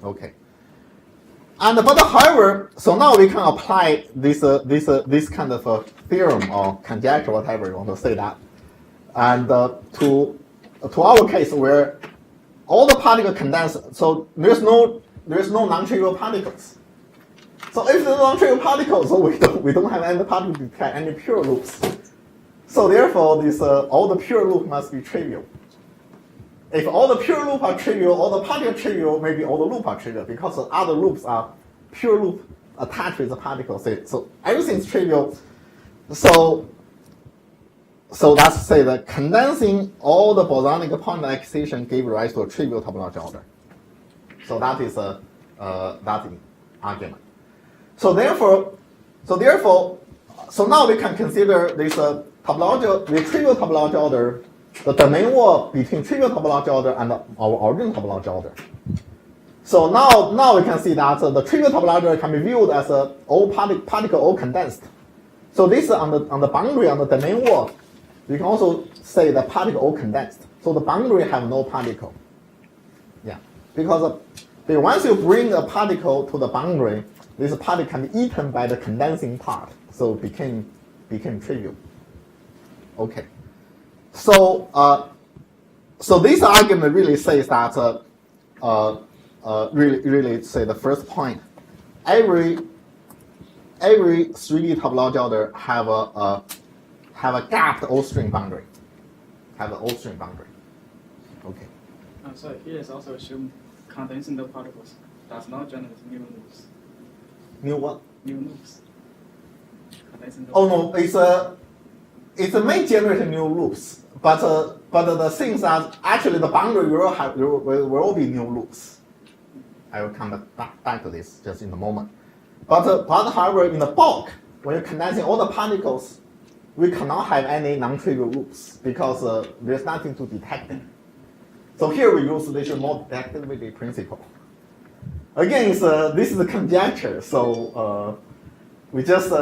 Okay. But however, so now we can apply this kind of a theorem or conjecture, whatever you want to say that, and to our case where all the particles condense. So there's no non-trivial particles. So if there's non-trivial particles, so we don't have any particle to detect any pure loops. So therefore, all the pure loop must be trivial. If all the pure loops are trivial, all the particles are trivial, maybe all the loops are trivial because the other loops are pure loop attached with the particle. So everything's trivial. So let's say that condensing all the bosonic point excitation gave rise to a trivial topological order. So that is that argument. So now we can consider this the trivial topological order, the domain war between trivial topological order and our original topological order. So now we can see that the trivial topological order can be viewed as all particle all condensed. So this on the boundary on the domain war, we can also say the particle all condensed. So the boundary have no particle. Yeah, because once you bring a particle to the boundary, this particle can be eaten by the condensing part. So it became trivial. Okay. So this argument really says that really say the first point. Every 3D topological order have a gapped O-string boundary. Have an O-string boundary. Okay. So here is also assumed condensing the particles does not generate new loops. New what? New loops. Condensing the Oh no, it may generate new loops, but the things that actually the boundary will all be new loops. I will come back to this just in a moment. But however, in the bulk, when you're condensing all the particles, we cannot have any non-trivial loops because there's nothing to detect it. So here we use the mode detectivity principle. Again, this is a conjecture, so we just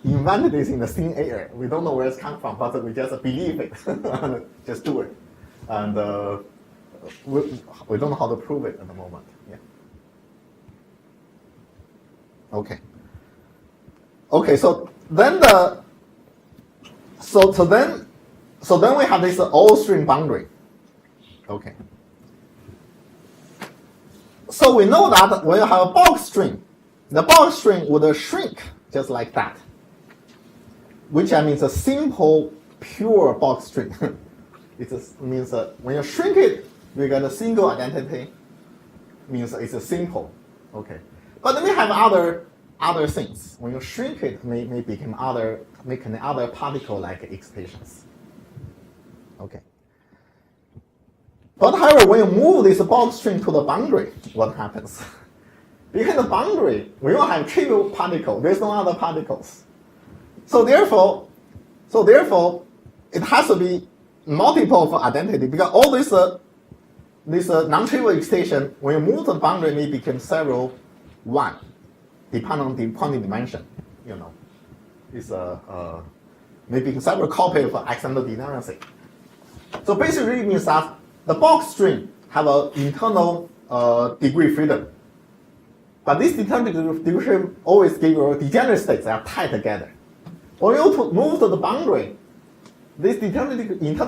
invented this in the thin air. We don't know where it's come from, but we just believe it and just do it. And we don't know how to prove it at the moment. Yeah. Okay. Okay. So then we have this O-string boundary. Okay. so we know that when you have a bulk string, the bulk string would shrink just like that, which means a simple, pure bulk string. It means when you shrink it, you get a single identity. Means it's a simple, okay. But then we have other things. When you shrink it, may become other particle-like excitations. Okay. But however, when you move this bulk string to the boundary, what happens? Because the boundary, we don't have trivial particle. There's no other particles. So therefore, it has to be multiple for identity because all this non-trivial excitation, when you move to the boundary, may become several one, depending on the quantum dimension. You know, it's maybe several copies for external degeneracy. So basically, it means that the bulk string have an internal degree freedom. But this internal degree freedom always give you degenerate states that are tied together. When you move to the boundary, this internal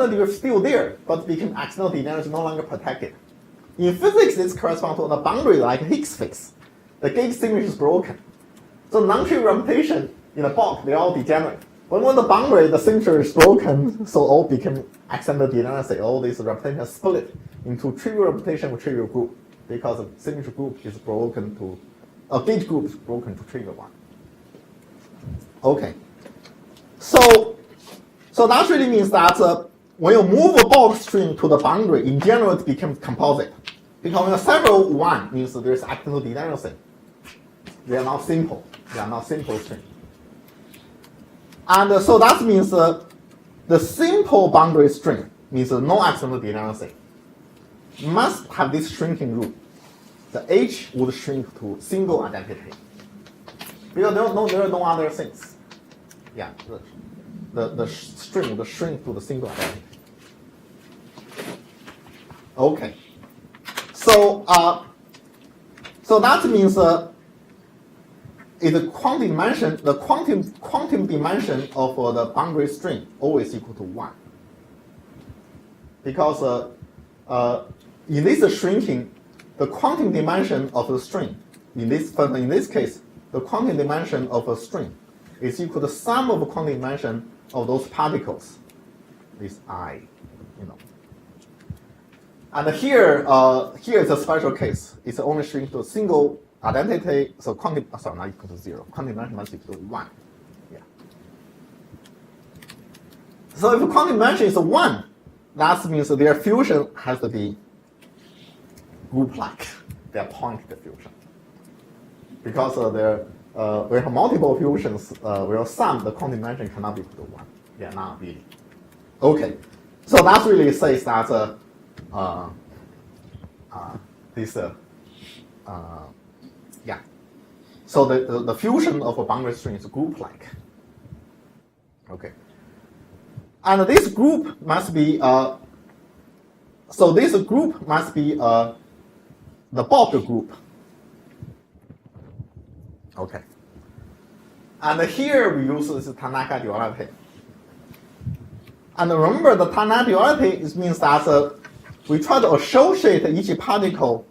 degree is still there, but become external degeneracy no longer protected. In physics, this corresponds to the boundary like Higgs fix. The gauge signature is broken. So non-trivial representation in the bulk, they all degenerate. But when the boundary, the signature is broken, so all become external degeneracy. All these representations split into trivial representation with trivial group because the signature group is broken to, a gauge group is broken to trivial one. Okay. So that really means that when you move a bulk string to the boundary, in general it becomes composite. Because when you several one means there's external degeneracy. They are not simple. They are not simple string. And so that means the simple boundary string means no external degeneracy. Must have this shrinking rule. The H would shrink to single identity. Because there are no other things. Yeah, the string would shrink to the single identity. Okay. So that means the quantum dimension, the quantum dimension of the boundary string always equal to 1. Because in this shrinking, the quantum dimension of the string, in this case, the quantum dimension of a string is equal to the sum of the quantum dimension of those particles, this I, you know. And here is a special case. It's only shrink to a single identity, so quantum, not equal to 0. Quantum dimension must equal to 1. Yeah. So if quantum dimension is 1, that means their fusion has to be group-like. They are point diffusion. Because we have multiple fusions, where sum, the quantum dimension cannot be equal to 1. They are not really. Okay. So that really says that yeah. So the fusion of a boundary string is group-like. Okay. And this group must be so this group must be the bulk group. Okay. And here we use this Tanaka duality. And remember, the Tanaka duality means that we try to associate each particle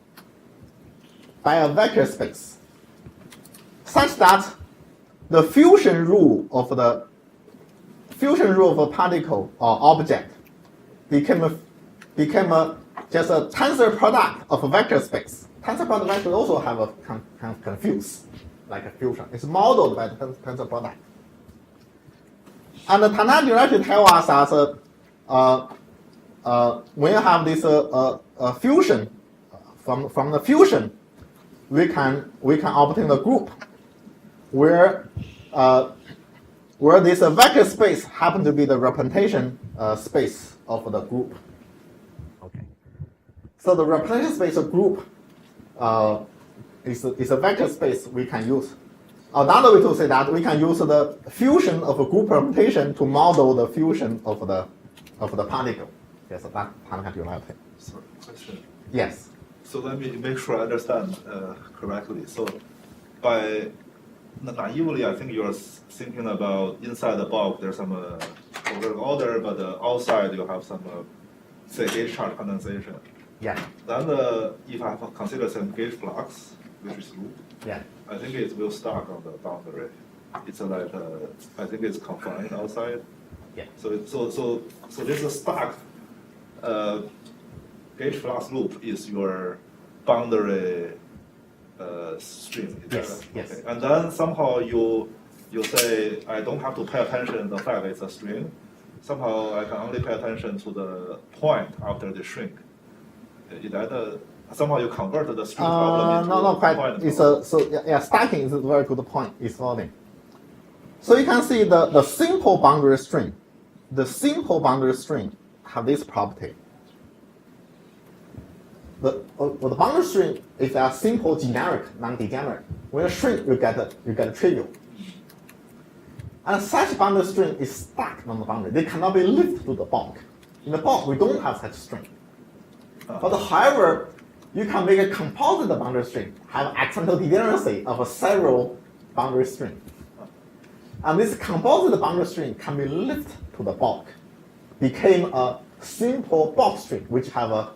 by a vector space, such that the fusion rule of a particle or object became just a tensor product of a vector space. Tensor product vectors also have a kind of confuse, like a fusion. It's modeled by the tensor product. And the Tanaka duality tells us that when you have this fusion, from the fusion, we can obtain a group where this vector space happens to be the representation space of the group. Okay. So the representation space of group is a vector space we can use. Another way to say that, we can use the fusion of a group representation to model the fusion of the particle. Yes, that Tanaka duality. Sorry, question. Yes. So let me make sure I understand correctly. So by naively, I think you're thinking about inside the bulk there's some order, but outside you have some say H chart condensation. Yeah. Then if I consider some gauge flux, which is loop, Yeah. I think it will start on the boundary. It's like I think it's confined outside. Yeah. So this is stacked gauge flux loop is your boundary string. Is that Yes, right? yes. Okay. And then somehow you say I don't have to pay attention to the fact it's a string. Somehow I can only pay attention to the point after the shrink. Is that somehow you convert the string problem into not quite. point It's problem? yeah, stacking is a very good point. It's following. So you can see the simple boundary string. The simple boundary string have this property. The boundary string is a simple generic, non-degenerate. When you shrink, you get a trivial. And such boundary string is stacked on the boundary. They cannot be lifted to the bulk. In the bulk, we don't have such string. But however, you can make a composite boundary string, have accidental degeneracy of several boundary string. And this composite boundary string can be lifted to the bulk, became a simple bulk string which have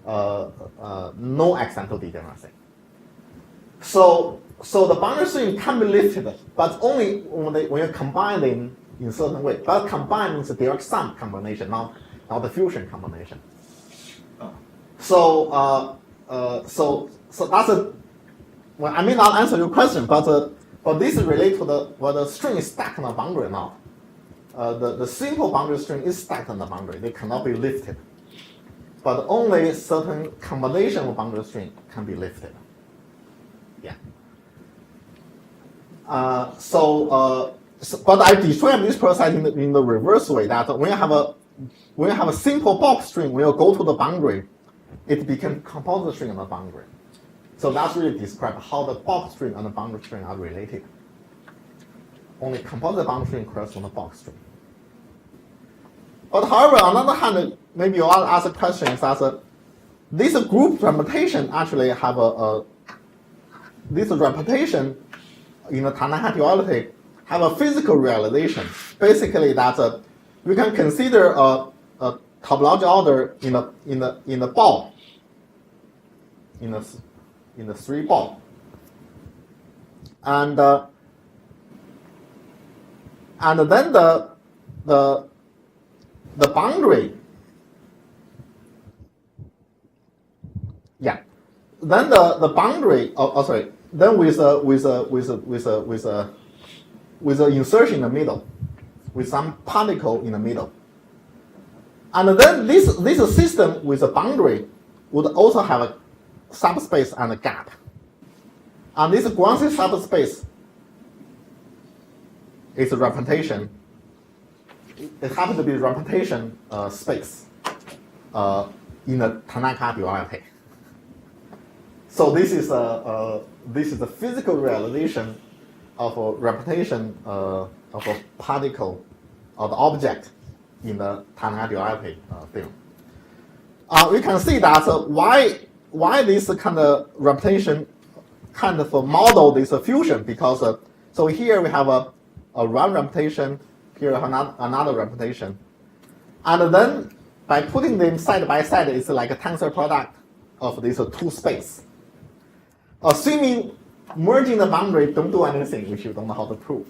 no accidental degeneracy. So the boundary string can be lifted, but only when you combine them in a certain way. But combine means a direct sum combination, not the fusion combination. So that's a. Well, I may not answer your question, but this is related to the string is stacked on the boundary or not. The simple boundary string is stacked on the boundary; they cannot be lifted. But only certain combination of boundary string can be lifted. Yeah. But I describe this process in the reverse way. That when you have a simple bulk string, when you go to the boundary, it becomes composite string on the boundary. So that's really describe how the bulk string and the boundary string are related. Only composite boundary string corresponds to the bulk string. But however, on the other hand, maybe you all ask a question is that this group representation actually have this representation in the Tanaka duality have a physical realization. Basically, that we can consider a topological order in the ball, in the three ball, and then the boundary. Yeah, then the boundary. Then with a insertion in the middle, with some particle in the middle. And then this system with a boundary would also have a subspace and a gap. And this Guanxi subspace is a representation. It happens to be a representation space in the Tanaka duality. So this is a physical realization of a representation of a particle or the object in the Tanaka duality theorem. We can see that why this kind of representation kind of model this fusion, because so here we have a one representation, here we have another representation, and then by putting them side by side, it's like a tensor product of these two space. Assuming merging the boundary don't do anything, which you don't know how to prove.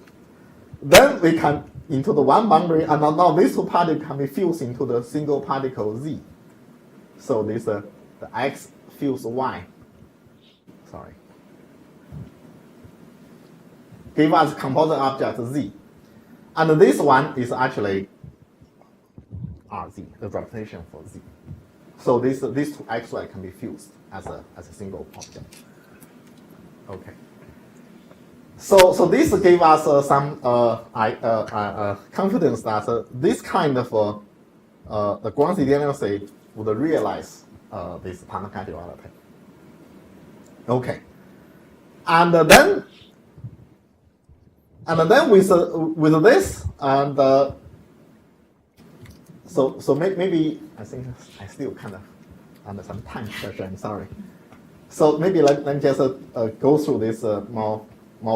Then we can into the one boundary, and now these two particles can be fused into the single particle Z. So this the X fuse Y. Sorry. Give us composite object Z. And this one is actually RZ, the representation for Z. So these two XY can be fused as a single object. Okay. So this gave us some confidence that this kind of the Guanxi degeneracy would realize this Tanaka duality. Okay. And then with this and so maybe I think I still kind of under some time pressure. I'm sorry. So maybe let me just go through this more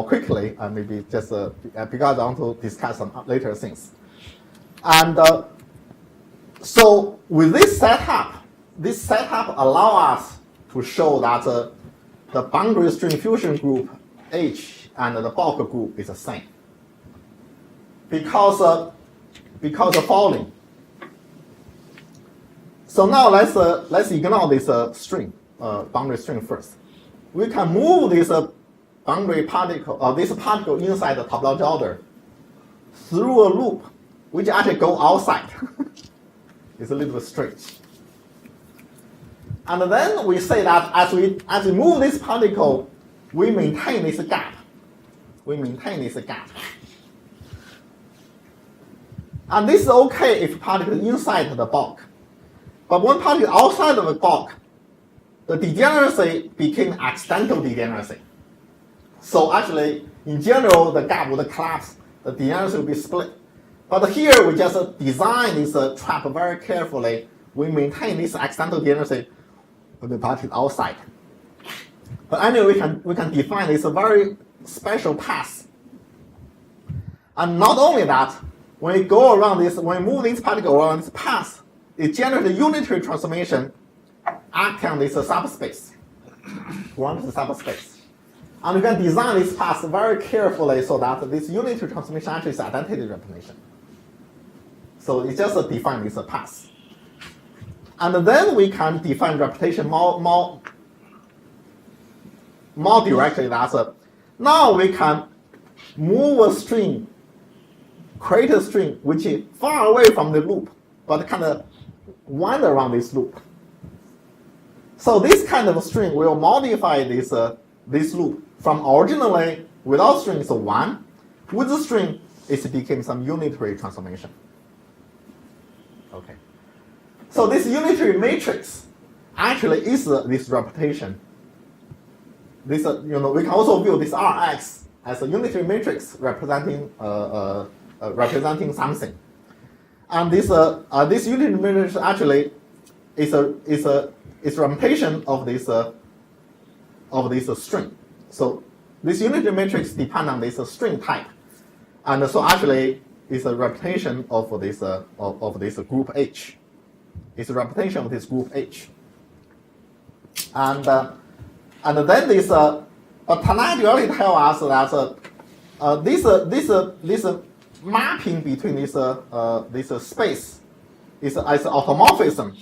quickly, and maybe just because I want to discuss some later things. And so with this setup, this setup allows us to show that the boundary string fusion group H and the bulk group is the same. Because of following. So now let's ignore this string, boundary string first. We can move this boundary particle, this particle inside the topological order through a loop, which actually go outside. It's a little bit strange. And then we say that as we move this particle, we maintain this gap. And this is okay if particle inside the bulk. But when particle outside of the bulk, the degeneracy became accidental degeneracy. So actually, in general, the gap would collapse, the degeneracy will be split. But here, we just design this trap very carefully. We maintain this accidental degeneracy with the particle outside. But anyway, we can define this very special path. And not only that, when we go around this, when we move this particle around this path, it generates a unitary transformation acting on this subspace. Around the subspace. And we can design this path very carefully so that this unitary transformation actually is identity representation. So it just defines this path. And then we can define representation more directly. Now we can move a string, create a string which is far away from the loop, but kind of wander around this loop. So this kind of string will modify this loop from originally without string is 1. With the string, it became some unitary transformation. Okay. So this unitary matrix actually is this representation. This we can also view this Rx as a unitary matrix representing something. And this unitary matrix actually is a representation of this string. So this unitary matrix depends on this string type, and so actually is a representation of this group H. It's a representation of this group H. And then this Tanaka duality tells us that this mapping between this space is automorphism,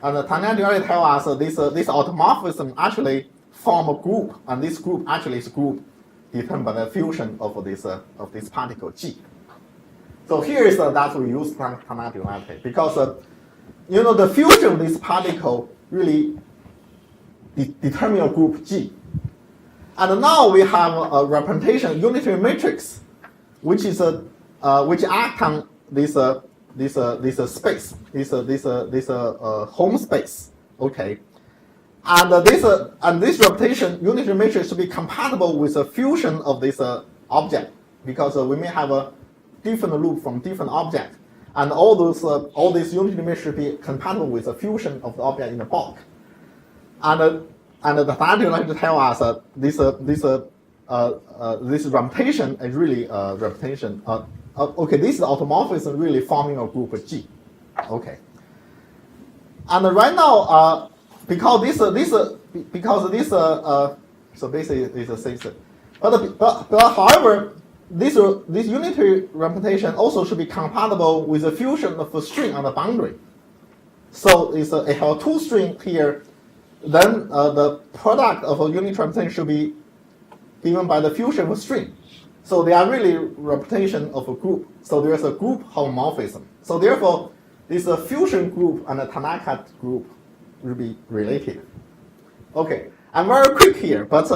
and the Tanaka duality tells us this automorphism actually form a group, and this group actually is a group determined by the fusion of this particle G. So here is that we use Tanaka duality because the fusion of this particle really determine a group G. And now we have a representation unitary matrix, which is which act on this space, this home space. Okay. And this representation unitary matrix should be compatible with the fusion of this object, because we may have a different loop from different object, and all these unitary matrix should be compatible with the fusion of the object in the bulk. And the Tanaka duality tells us this representation is really a representation. Okay, this is automorphism really forming a group G. Okay. And right now, because this so basically it's the same thing. But however, this unitary representation also should be compatible with the fusion of a string on the boundary. So it has 2 strings here. Then the product of a unitary representation should be given by the fusion of a string. So they are really representation of a group. So there is a group homomorphism. So therefore, this fusion group and the Tanaka group will be related. Okay, I'm very quick here, but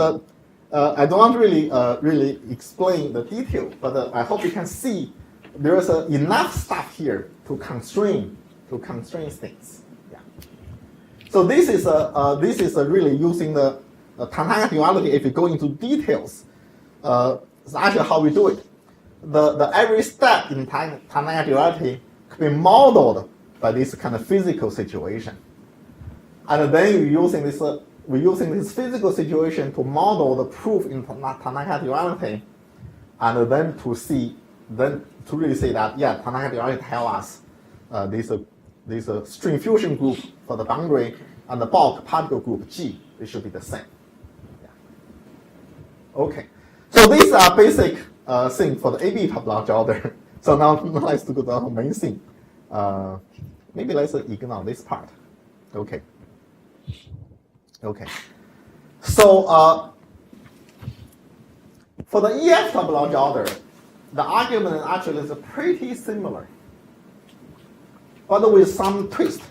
I don't really explain the detail. But I hope you can see there is enough stuff here to constrain things. Yeah. So this is really using the Tanaka duality. If you go into details, it's actually how we do it. The every step in Tanaka duality could be modeled by this kind of physical situation, and then we're using this physical situation to model the proof in Tanaka duality, and then to really say that Tanaka duality tells us this string fusion group for the boundary and the bulk particle group G, it should be the same. Yeah. Okay, so these are basic thing for the AB topology order. So now let's go to the main thing. Maybe let's ignore this part. Okay. Okay. So for the EF topology order, the argument actually is pretty similar, but with some twist.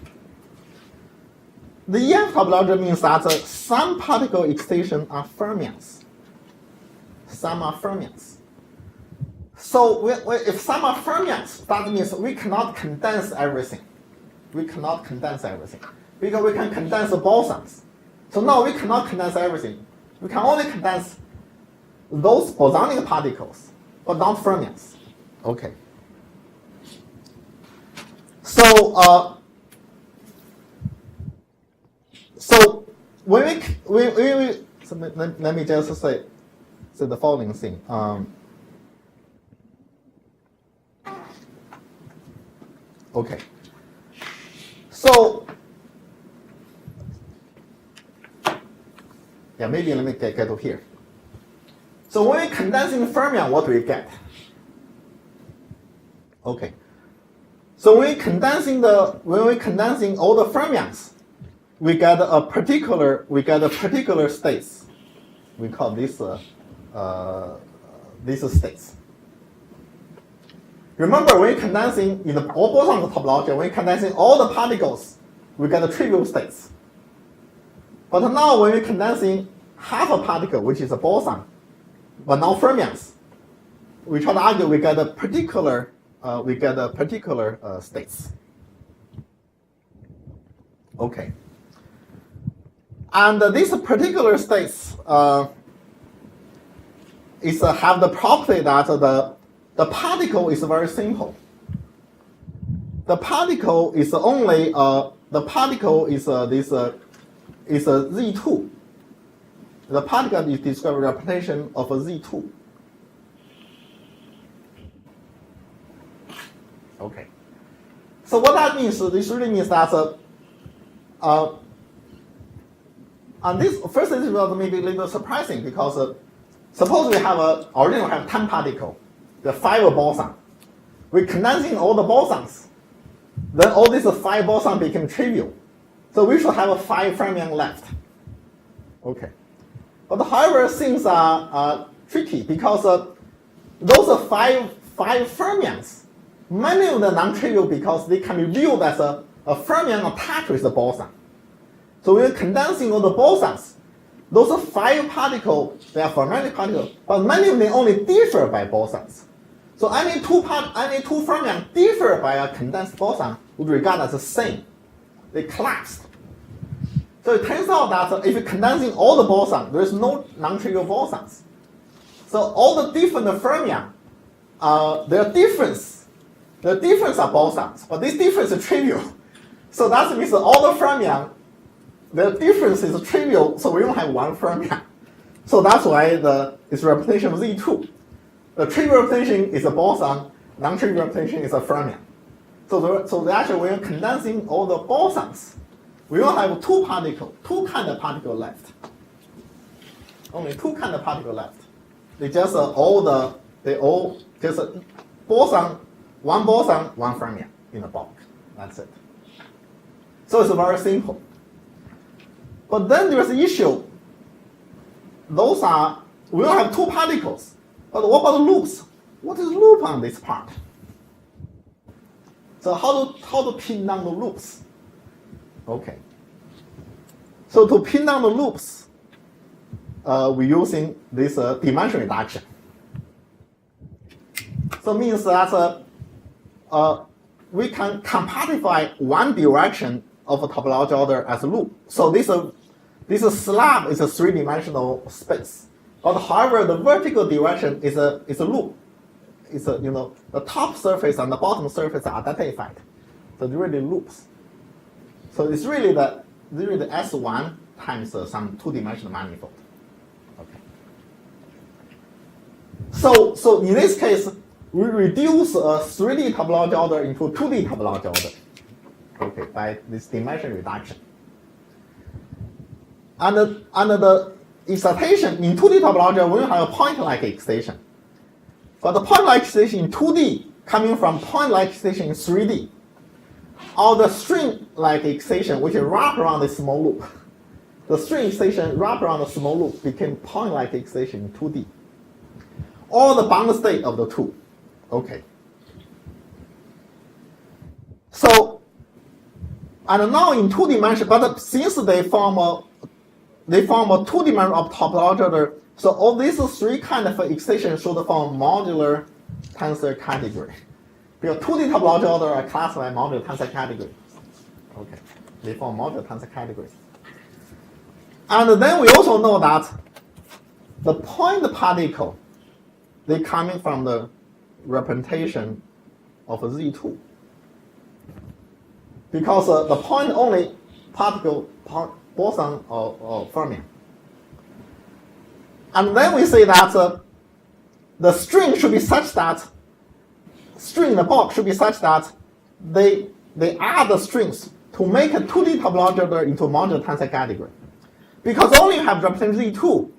The EF topology means that some particle excitation are fermions. Some are fermions. So if some are fermions, that means we cannot condense everything. We cannot condense everything because we can condense the bosons. So now we cannot condense everything. We can only condense those bosonic particles, but not fermions. Okay. So when we so let me just say the following thing. Okay. So yeah, maybe let me get to here. So when we condensing the fermion, what do we get? Okay. So when we condensing all the fermions, we get a particular states. We call this these states. Remember, when condensing in the boson topology, when condensing all the particles, we get the trivial states. But now when we're condensing half a particle, which is a boson, but now fermions, we try to argue we get a particular states. Okay. And these particular states is have the property that the particle is very simple. The particle is only is a Z2. The particle is described representation of a Z2. Okay. So what that means? This really means that and this first this will maybe a little surprising because suppose we have originally have 10 particles. The 5 boson. We're condensing all the bosons. Then all these 5 bosons become trivial. So we should have 5 fermions left. Okay. But however, things are tricky because those 5 fermions, many of them non-trivial because they can be viewed as a fermion attached with the boson. So we're condensing all the bosons. Those 5 particles, they are fermionic particles, but many of them only differ by bosons. So any two fermions differ by a condensed boson would regard as the same. They collapsed. So it turns out that if you're condensing all the bosons, there is no non-trivial bosons. So all the different fermions, their difference are bosons, but this difference is trivial. So that means that all the fermions, their difference is trivial, so we don't have one fermion. So that's why it's representation of Z2. The trivial representation is a boson, non-trivial representation is a fermion. So actually when you're condensing all the bosons, we will have two kind of particle left. Only 2 kind of particle left. They just just boson, one fermion in the bulk. That's it. So it's very simple. But then there's an issue. We will have 2 particles. But what about loops? What is loop on this part? So how to pin down the loops? Okay. So to pin down the loops, we're using this dimension reduction. So it means that we can compactify one direction of a topology order as a loop. So this slab is a 3-dimensional space. But however, the vertical direction is a loop. It's the top surface and the bottom surface are identified. So they're really loops. So it's really the S1 times some 2-dimensional manifold. Okay. So in this case, we reduce a 3D topology order into a 2D topology order. Okay, by this dimension reduction. And the excitation in 2D topology, we have a point-like excitation. But the point-like excitation in 2D coming from point-like excitation in 3D, or the string-like excitation which wrap around the small loop. The string excitation wrap around the small loop became point-like excitation in 2D. Or the bound state of the two. Okay. So, and now in 2 dimensions, but since they form a 2 dimension of topology, so all these three kind of excitation should form modular tensor category. Because 2D topology order are classified modular tensor categories. Okay, they form modular tensor categories. And then we also know that the point particle, they coming from the representation of Z2. Because the point only particle, boson or fermion. And then we say that the string should be such that, string in the box should be such that they add the strings to make a 2D topology into a modular tensor category. Because only you have representation Z2,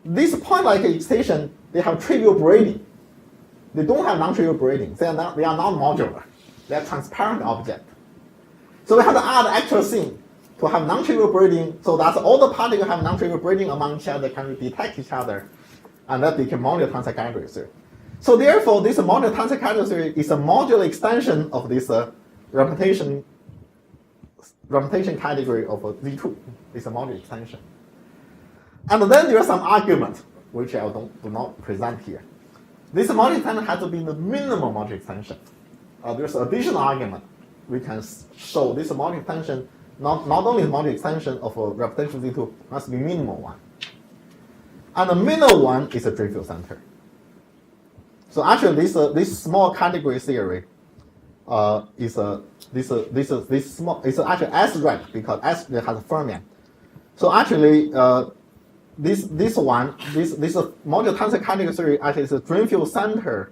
this point-like excitation, they have trivial braiding. They don't have non-trivial braiding. They are not modular. They are transparent object. So we have to add actual thing to have non-trivial braiding, so that all the particles have non-trivial braiding among each other, can detect each other, and that become modular tensor category theory. So therefore, this modular tensor category theory is a modular extension of this representation category of Z2. It's a modular extension. And then there are some arguments, which I do not present here. This modular extension has to be the minimum modular extension. There's additional argument. We can show this modular extension, not only the modular extension of a representation Z2, must be minimal one. And the minimal one is a trivial center. So actually, this small category theory is actually S-rank because S has a fermion. So actually, this modular tensor category theory actually is a dream field center.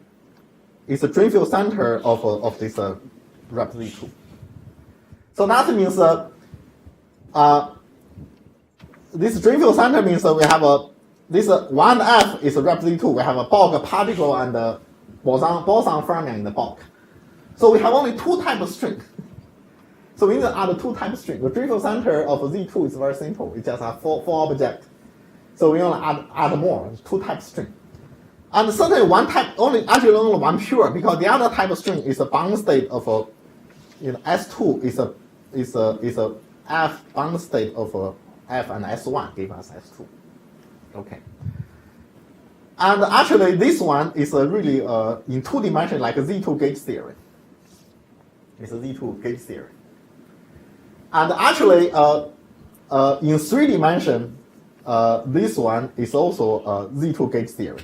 It's a dream field center of this rep Z2. So that means this dream field center means we have this 1F is a rep Z2. We have a bulk particle and a boson fermion in the bulk. So we have only two types of string. So we need to add two types of string. The dream field center of Z2 is very simple. It just has four objects. So we only add more, two types of string. And certainly one type, only one pure, because the other type of string is a bound state of S2 is a F bound state of F and S1 give us S2. Okay. And actually this one is really in 2 dimensions like a Z2 gauge theory. It's a Z2 gauge theory. And actually in 3 dimensions, this one is also a Z2 gauge theory.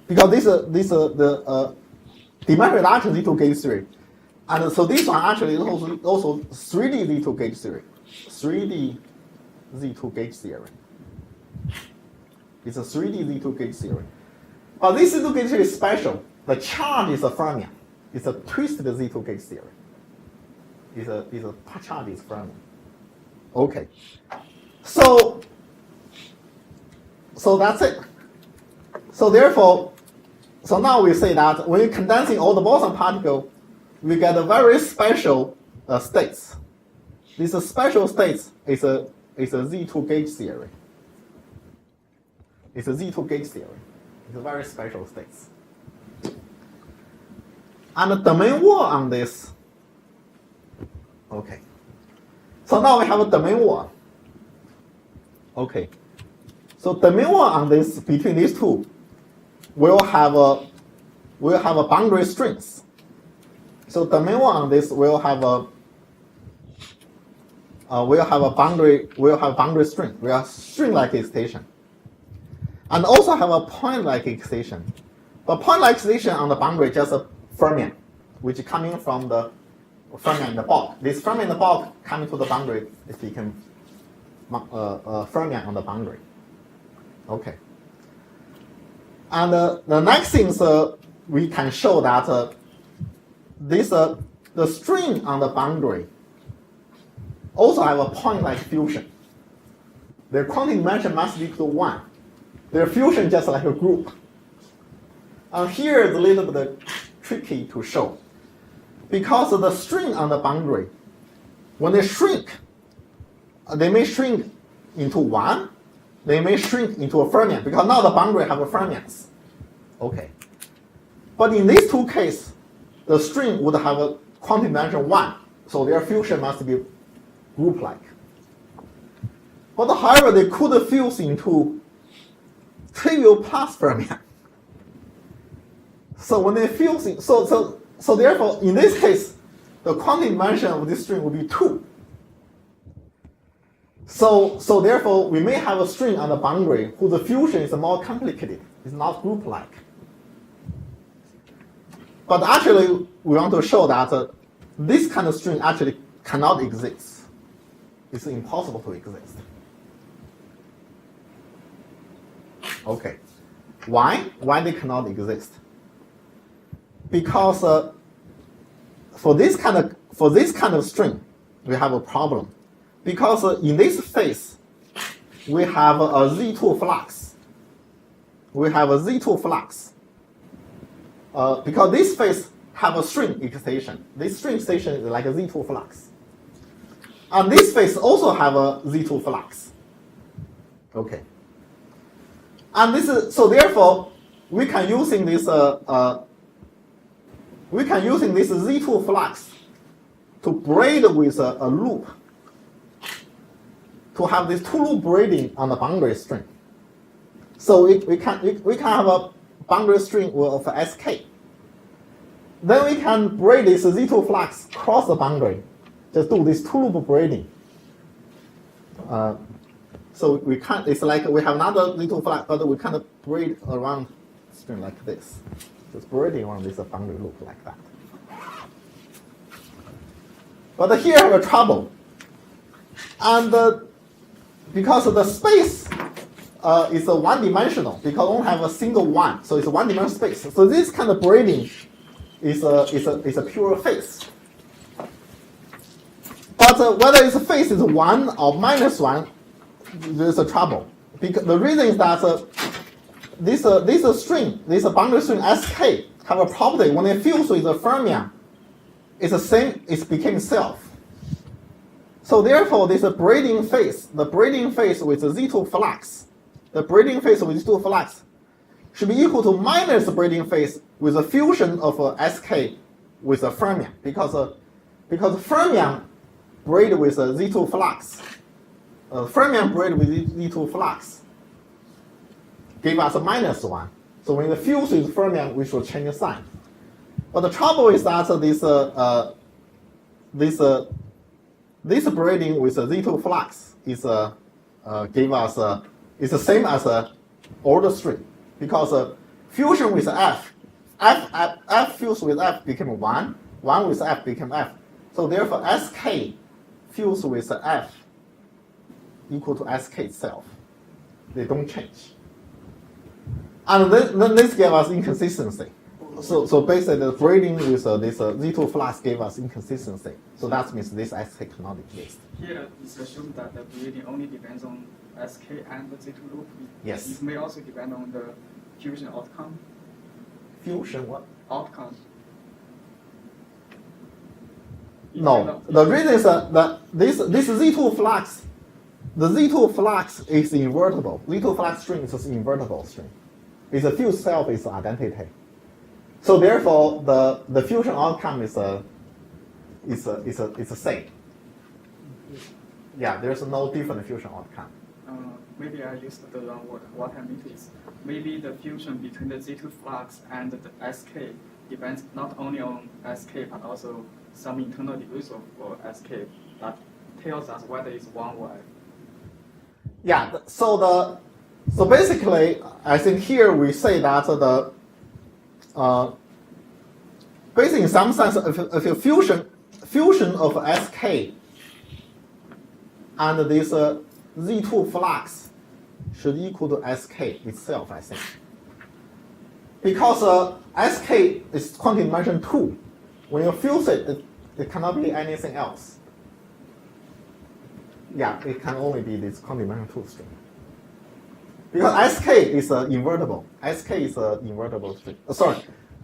Because the dimension reduction Z2 gauge theory. And so this one actually is also 3D Z2 gauge theory. 3D Z2 gauge theory. It's a 3D Z2 gauge theory. But this Z2 gauge theory is special. The charge is a fermion. It's a twisted Z2 gauge theory. It's a charge is fermion. Okay. So that's it. So therefore, so now we say that when you're condensing all the boson particles, we get a very special states. This special states is a Z2 gauge theory. It's a Z2 gauge theory. It's a very special states. And the domain 1 on this. Okay. So now we have a domain 1. Okay. So domain 1 on this between these two will have a boundary strings. So domain 1 on this will have a boundary string. We have string-like excitation. And also have a point-like excitation. But point-like excitation on the boundary is just a fermion, which is coming from the fermion in the bulk. This fermion in the bulk coming to the boundary, it becomes fermion on the boundary. Okay. And the next thing is we can show that the string on the boundary also have a point like fusion. Their quantum dimension must be equal to 1. Their fusion just like a group. Here is a little bit tricky to show. Because of the string on the boundary, when they shrink, they may shrink into 1, they may shrink into a fermion, because now the boundary have a fermions. Okay. But in these two cases, the string would have a quantum dimension 1, so their fusion must be group-like. But however, they could fuse into trivial plus fermion. So when they fuse in, so therefore, in this case, the quantum dimension of this string will be 2. So therefore, we may have a string on the boundary whose fusion is more complicated. It's not group-like. But actually, we want to show that this kind of string actually cannot exist. It's impossible to exist. Okay. Why? Why they cannot exist? Because for this kind of string, we have a problem. Because in this phase, we have a Z2 flux. We have a Z2 flux. Because this phase have a string excitation. This string excitation is like a Z2 flux. And this phase also have a Z2 flux. Okay. And this is, so therefore, we can using this Z2 flux to braid with a loop, to have this 2-loop braiding on the boundary string. So we can have a boundary string of SK. Then we can braid this Z2 flux across the boundary. Just do this 2-loop braiding. So we can't. It's like we have another Z2 flux, but we kind of braid around the string like this. Just braiding around this boundary loop like that. But here I have a trouble. And because the space is a one-dimensional, because we only have a single one, so it's a one-dimensional space. So this kind of braiding is a pure phase. But whether its phase is 1 or -1, there's a trouble. Because the reason is that this boundary string SK have a property when it fuse with a fermion, it's the same. It became self. So therefore, this braiding phase, the braiding phase with the Z2 flux, the braiding phase with Z2 flux should be equal to minus the braiding phase with a fusion of SK with a fermion, because fermion braid with a Z2 flux. Fermion braid with Z2 flux give us a -1. So when the fuse with fermion, we should change the sign. But the trouble is that this braiding with a Z2 flux is give us is the same as order string, because fusion with F fused with F became 1, 1 with F became F. So therefore, SK fused with F equal to SK itself. They don't change. And then this gave us inconsistency. So basically, the braiding with this Z2 flux gave us inconsistency. So that means this SK cannot exist. Here, it's assumed that the braiding only depends on SK and the Z2 loop. Yes. It may also depend on the fusion outcome. Fusion what? Outcome. No, the reason is that this Z2 flux, the Z2 flux is invertible. Z2 flux string is an invertible string. Its fused self is identity. So therefore, the fusion outcome is the same. Yeah, there's no different fusion outcome. Maybe I used the wrong word. What I meant is maybe the fusion between the Z2 flux and the SK depends not only on SK but also some internal divisor for SK that tells us whether it's 1 or F. Yeah. So basically, I think here we say that basically in some sense, if a fusion of SK and this Z2 flux should equal to SK itself, I think. Because SK is quantum dimension 2. When you fuse it, it cannot be anything else. yeah, it can only be this quantum 2 string. Because Sk is invertible. Sk is an invertible string. Sorry,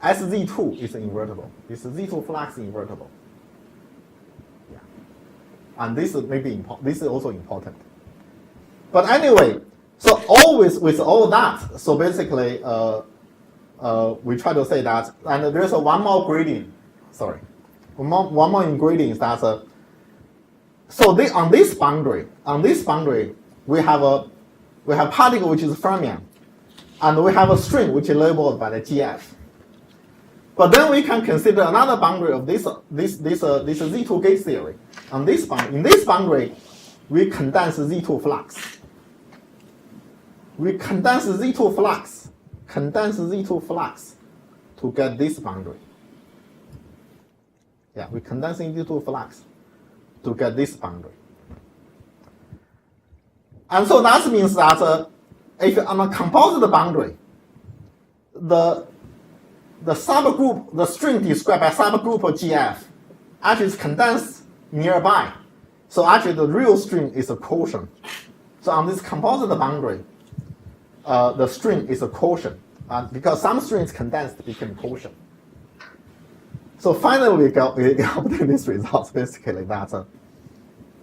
Sz2 is invertible. This Z2 flux invertible. Yeah. And this is this is also important. But anyway, so always with all that, so basically we try to say that, and there's one more gradient. Sorry, one more ingredient is that. So on this boundary, we have particle which is fermion, and we have a string which is labeled by the GF. But then we can consider another boundary of this Z2 gate theory. In this boundary, we condense Z2 flux. We condense Z2 flux to get this boundary. Yeah, we condense Z2 flux to get this boundary. And so that means that if on a composite boundary, the subgroup, the string described by subgroup of GF, actually is condensed nearby. So actually the real string is a quotient. So on this composite boundary, the string is a quotient. Because some strings condensed become quotient. So finally we obtain this result, basically that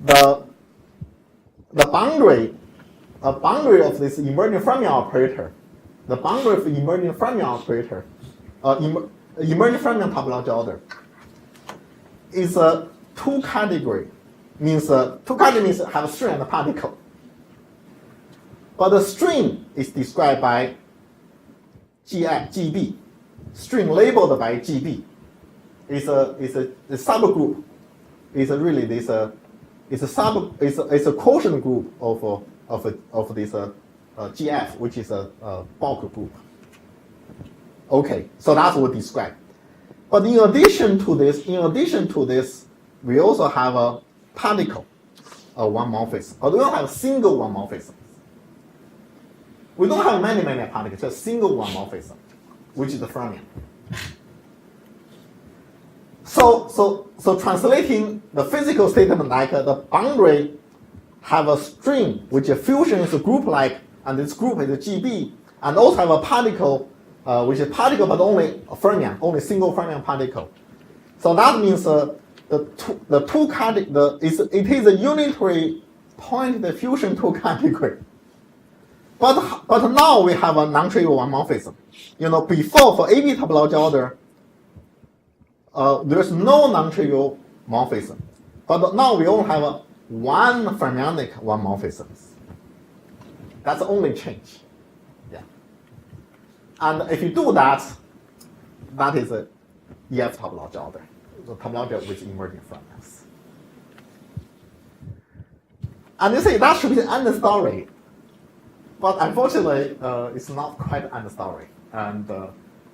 the boundary of this emergent fermion operator, emergent fermion topological order is a two category. Means have a string and a particle. But the string is described by GB. String labeled by GB is a subgroup. It's a quotient group of this GF, which is a bulk group. Okay, so that's what we describe. But in addition to this, we also have a particle, one morphism. But we don't have a single one morphism. We don't have many particles, just single one morphism, which is the fermion. So translating the physical statement like the boundary have a string which a fusion is a group-like, and this group is a GB, and also have a particle which is particle but only a fermion, only single fermion particle. So that means it is a unitary point diffusion two category. But now we have a non-trivial one morphism. Before for AB topological order, there's no non-trivial morphism. But now we only have one fermionic one morphism. That's the only change. Yeah. And if you do that, that is a EF topological order, the topology with emerging fermions. And you say that should be the end story. But unfortunately, it's not quite the end story. And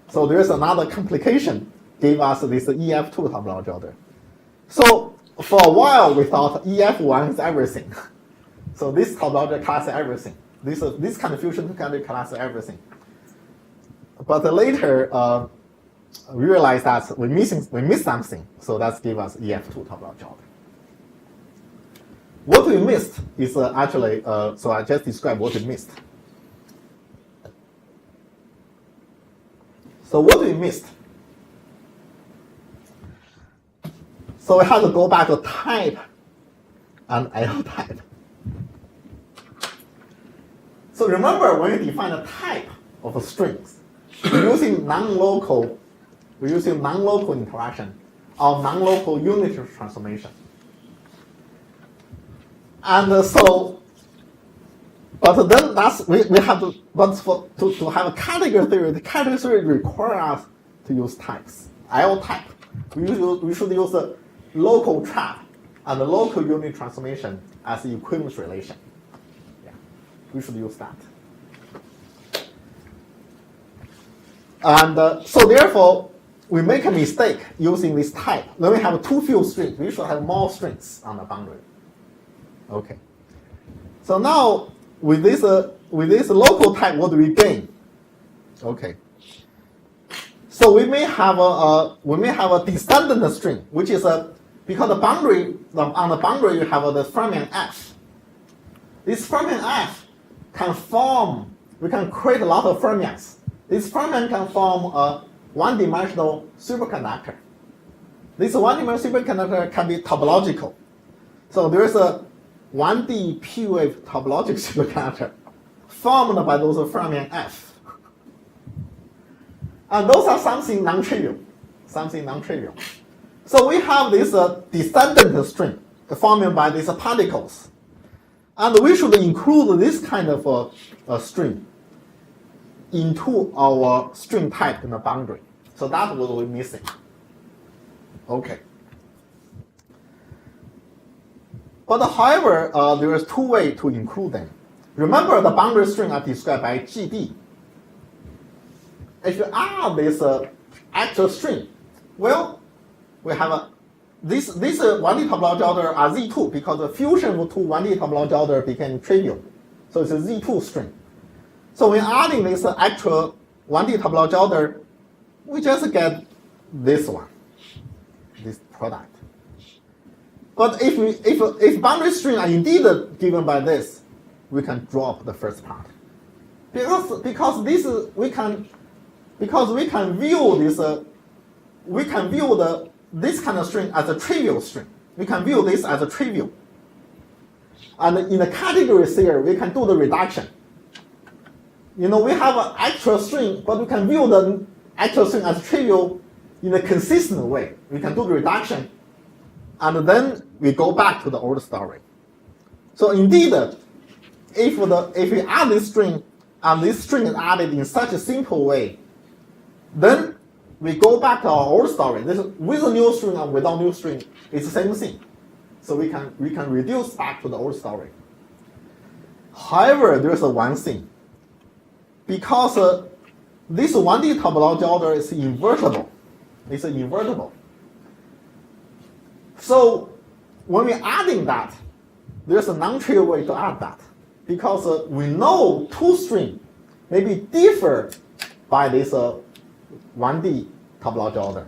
so there's another complication gave us this EF2 topological order. So for a while, we thought EF1 is everything. So this topological class is everything. This kind of fusion category class is everything. But later, we realized that we missed something. So that gave us EF2 topological order. What we missed is actually, so I just described what we missed. So what we missed? So we have to go back to type and L type. So remember when we define a type of strings, we're using non-local interaction or non-local unitary transformation. And so, but then we have to, to have a category theory, the category theory requires us to use types, L type. We should use a local trap and the local unit transformation as the equivalence relation. Yeah, we should use that. And so therefore, we make a mistake using this type. When we have two field strings, we should have more strings on the boundary. Okay. So now with this local type, what do we gain? Okay. So we may have a descendant string, which is because on the boundary you have the fermion F, this fermion F can form, we can create a lot of fermions. This fermion can form a one-dimensional superconductor. This one-dimensional superconductor can be topological. So there's a 1D P-wave topological superconductor formed by those fermion F. And those are something non-trivial. So we have this descendant string formed by these particles. And we should include this kind of string into our string type in the boundary. So that's what we're missing. Okay. But however, there is two ways to include them. Remember, the boundary string are described by GD. If you add this actual string, well, we have this 1D topological order are Z2 because the fusion of two 1D topological order became trivial. So it's a Z2 string. So when adding this actual 1D topological order, we just get this one, this product. But if boundary string are indeed given by this, we can drop the first part. Because this is, we can view this kind of string as a trivial string. We can view this as a trivial. And in the category theory, we can do the reduction. We have an actual string, but we can view the actual string as trivial in a consistent way. We can do the reduction, and then we go back to the old story. So indeed, if we add this string, and this string is added in such a simple way, then we go back to our old story. This with a new string and without new string, it's the same thing. So we can reduce back to the old story. However, there's one thing. Because this 1D topological order is invertible. It's invertible. So when we're adding that, there's a non-trivial way to add that. Because we know two strings maybe differ by this 1D topological order.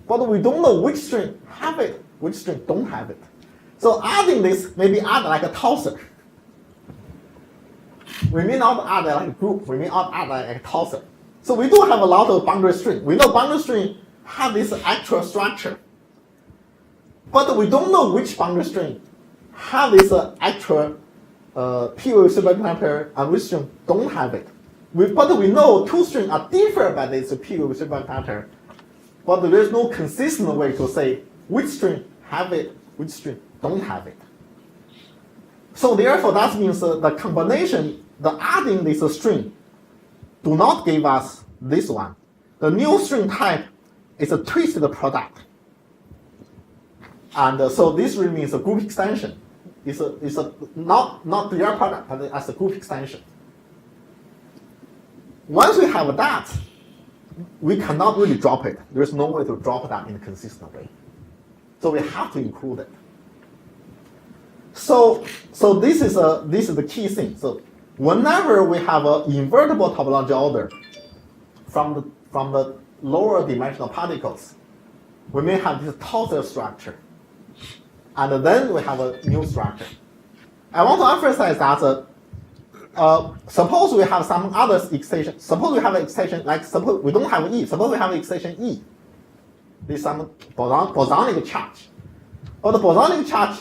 But we don't know which string have it, which string don't have it. So adding this maybe add like a tosser. We may not add like a group, we may not add like a tosser. So we do have a lot of boundary string. We know boundary string have this actual structure. But we don't know which boundary string have this actual P-wave superconductor and which string don't have it. But we know two strings are different by this P-wave superconductor. But there is no consistent way to say which string have it, which string don't have it. So therefore, that means the combination, the adding this string, do not give us this one. The new string type is a twisted product. And so this really means a group extension. It's not the real product, but as a group extension. Once we have that, we cannot really drop it. There's no way to drop that in a consistent way. So we have to include it. So this is the key thing. So whenever we have an invertible topological order from the lower dimensional particles, we may have this tensor structure. And then we have a new structure. I want to emphasize that suppose we have some other extension. Suppose we have an extension, like suppose we don't have E. Suppose we have an extension E. There's some bosonic charge. But the bosonic charge,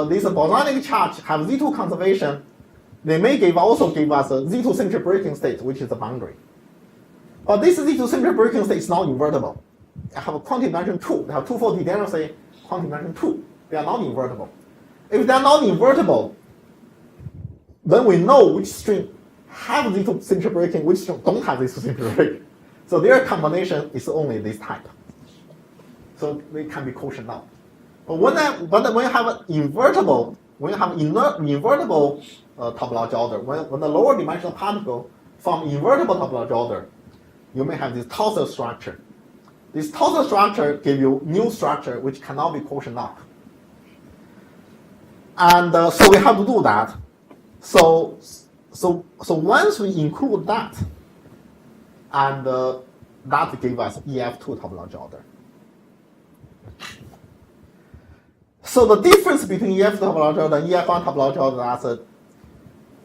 this bosonic charge have Z2 conservation. They may also give us a Z2 symmetry breaking state, which is the boundary. But this Z2 symmetry breaking state is not invertible. I have a quantum dimension 2. They have 2,4D density, quantum dimension 2. They are not invertible. If they are not invertible, then we know which string have Z2 symmetry breaking, which string don't have Z2 symmetry breaking. So their combination is only this type. So they can be quotient out. But when you have an invertible, topological order, when the lower dimensional particle form invertible topological order, you may have this tensor structure. This tensor structure gives you new structure which cannot be quotient out. And so we have to do that. So once we include that, and that gives us EF2 topological order. So the difference between EF topological and EF1 topological is that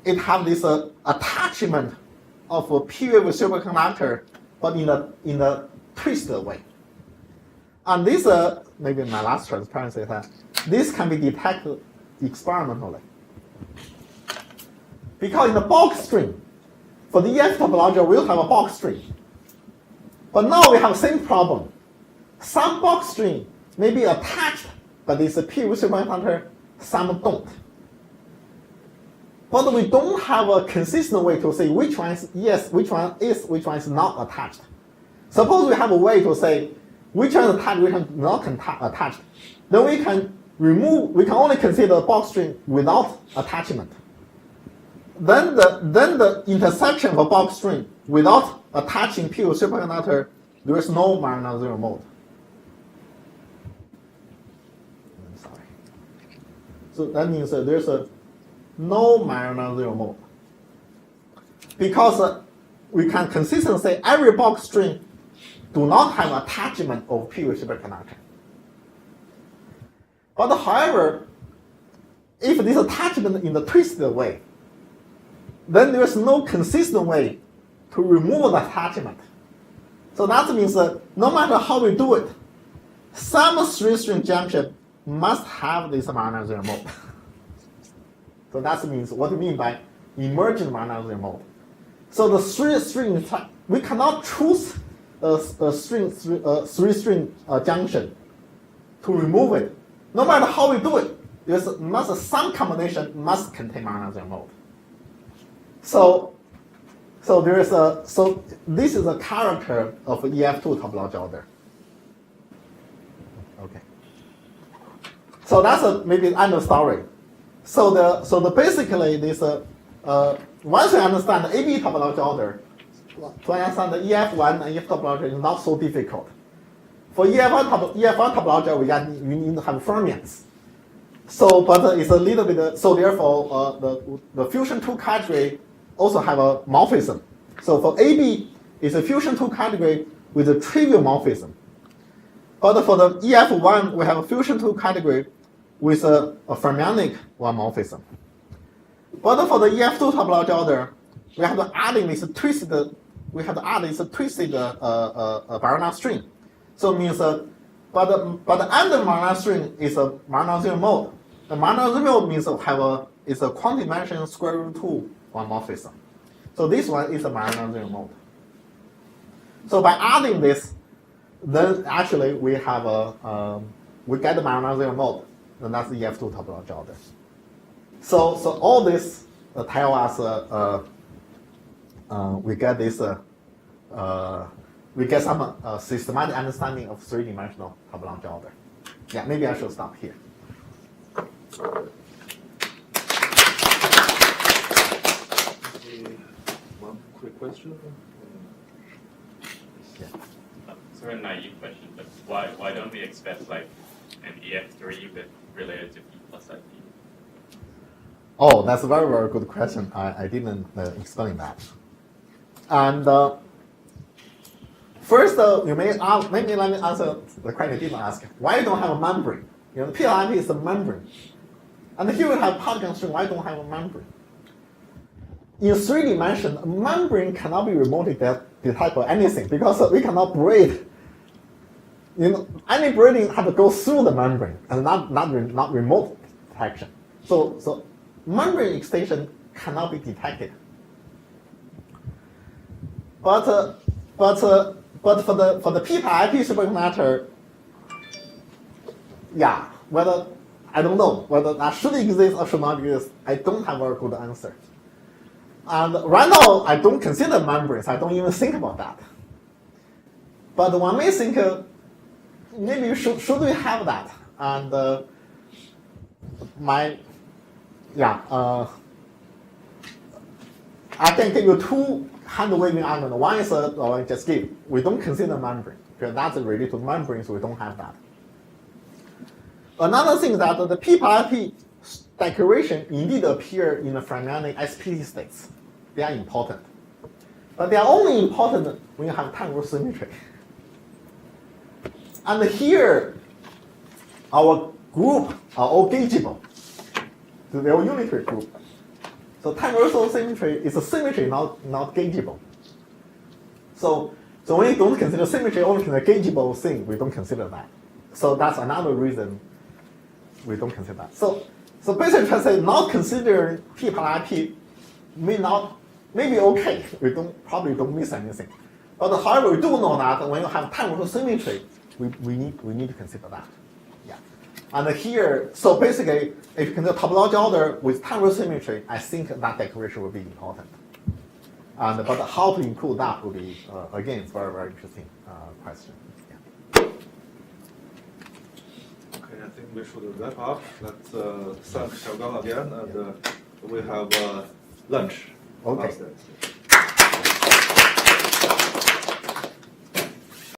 it have this attachment of a PV with superconductor, but in a twisted way. And this, maybe my last transparency is that this can be detected experimentally. Because in the bulk stream, for the EF topology, we'll have a bulk stream. But now we have the same problem. Some bulk stream may be attached by this PV superconductor, some don't. But we don't have a consistent way to say which one is yes, which one is not attached. Suppose we have a way to say which one is attached, which one is not attached. Then we can only consider bulk stream without attachment. Then the intersection of a bulk stream without attaching PV superconductor, there is no Majorana zero mode. I'm sorry. So that means there's no Majorana zero mode. Because we can consistently say every bulk stream do not have attachment of PV superconductor. But however, if this attachment in the twisted way, then there is no consistent way to remove the attachment. So that means that no matter how we do it, some three-string junction must have this Majorana zero mode. So that means what we mean by emergent Majorana zero mode. So the three-string, we cannot choose a three-string junction to remove it. No matter how we do it, some combination must contain Majorana zero mode. So this is a character of EF2 topology order. Okay. So that's maybe the end of story. So basically this once we understand the AB topology order, to understand the EF1 and EF topology is not so difficult. For EF1 topology, we need to have fermions. So, but it's a little bit. So therefore, the fusion 2 category also have a morphism. So for AB, it's a fusion 2 category with a trivial morphism. But for the EF1, we have a fusion 2 category with a fermionic one morphism. But for the EF2 topology order, we have to add in this twisted. Majorana string. So it means, but the under Majorana string is a Majorana zero mode. The Majorana zero mode means is a quantum-dimension square root 2 one morphism. So this one is a Majorana zero mode. So by adding this, then actually we have we get the Majorana zero mode, and that's the EF2 topology order. So all this tell us we get this we get some systematic understanding of three-dimensional topology order. Yeah, maybe I should stop here. One quick question. Yeah. Sort of a naive question, but why don't we expect like an EF3 but related to P plus IP? Oh, that's a very, very good question. I didn't explain that. And first, you may ask, maybe let me answer the question you didn't ask. Why you don't have a membrane? The PLIP is a membrane. And here we have particle string, why don't have a membrane? In 3 dimensions, a membrane cannot be remotely detected by anything because we cannot braid. Any braiding has to go through the membrane and not remote detection. So membrane extension cannot be detected. But for the p-IP superconductor, yeah, whether I don't know whether that should exist or should not exist. I don't have a good answer. And right now, I don't consider membranes. I don't even think about that. But one may think, maybe should we have that? And I can give you 2 hand-waving arguments. One is I just give. We don't consider membrane because that's related to membranes. We don't have that. Another thing is that the p-IP decoration indeed appear in the fermionic SPT states. They are important, but they are only important when you have time group symmetry. And here, our group are all gaugeable. So they're all unitary group. So time reversal symmetry is a symmetry, not gaugeable. So when you don't consider symmetry, only consider gaugeable thing, we don't consider that. So that's another reason we don't consider that. So basically, try to say not considering P pi P may be okay. We probably don't miss anything. But however, we do know that when you have time reversal symmetry, we need to consider that. Yeah. And here, so basically, if you consider topological order with time reversal symmetry, I think that declaration will be important. But how to include that will be again, it's very, very interesting question. Yeah. Okay, I think we should wrap up. Let's thank Xiaogang again, and we have lunch Okay. downstairs.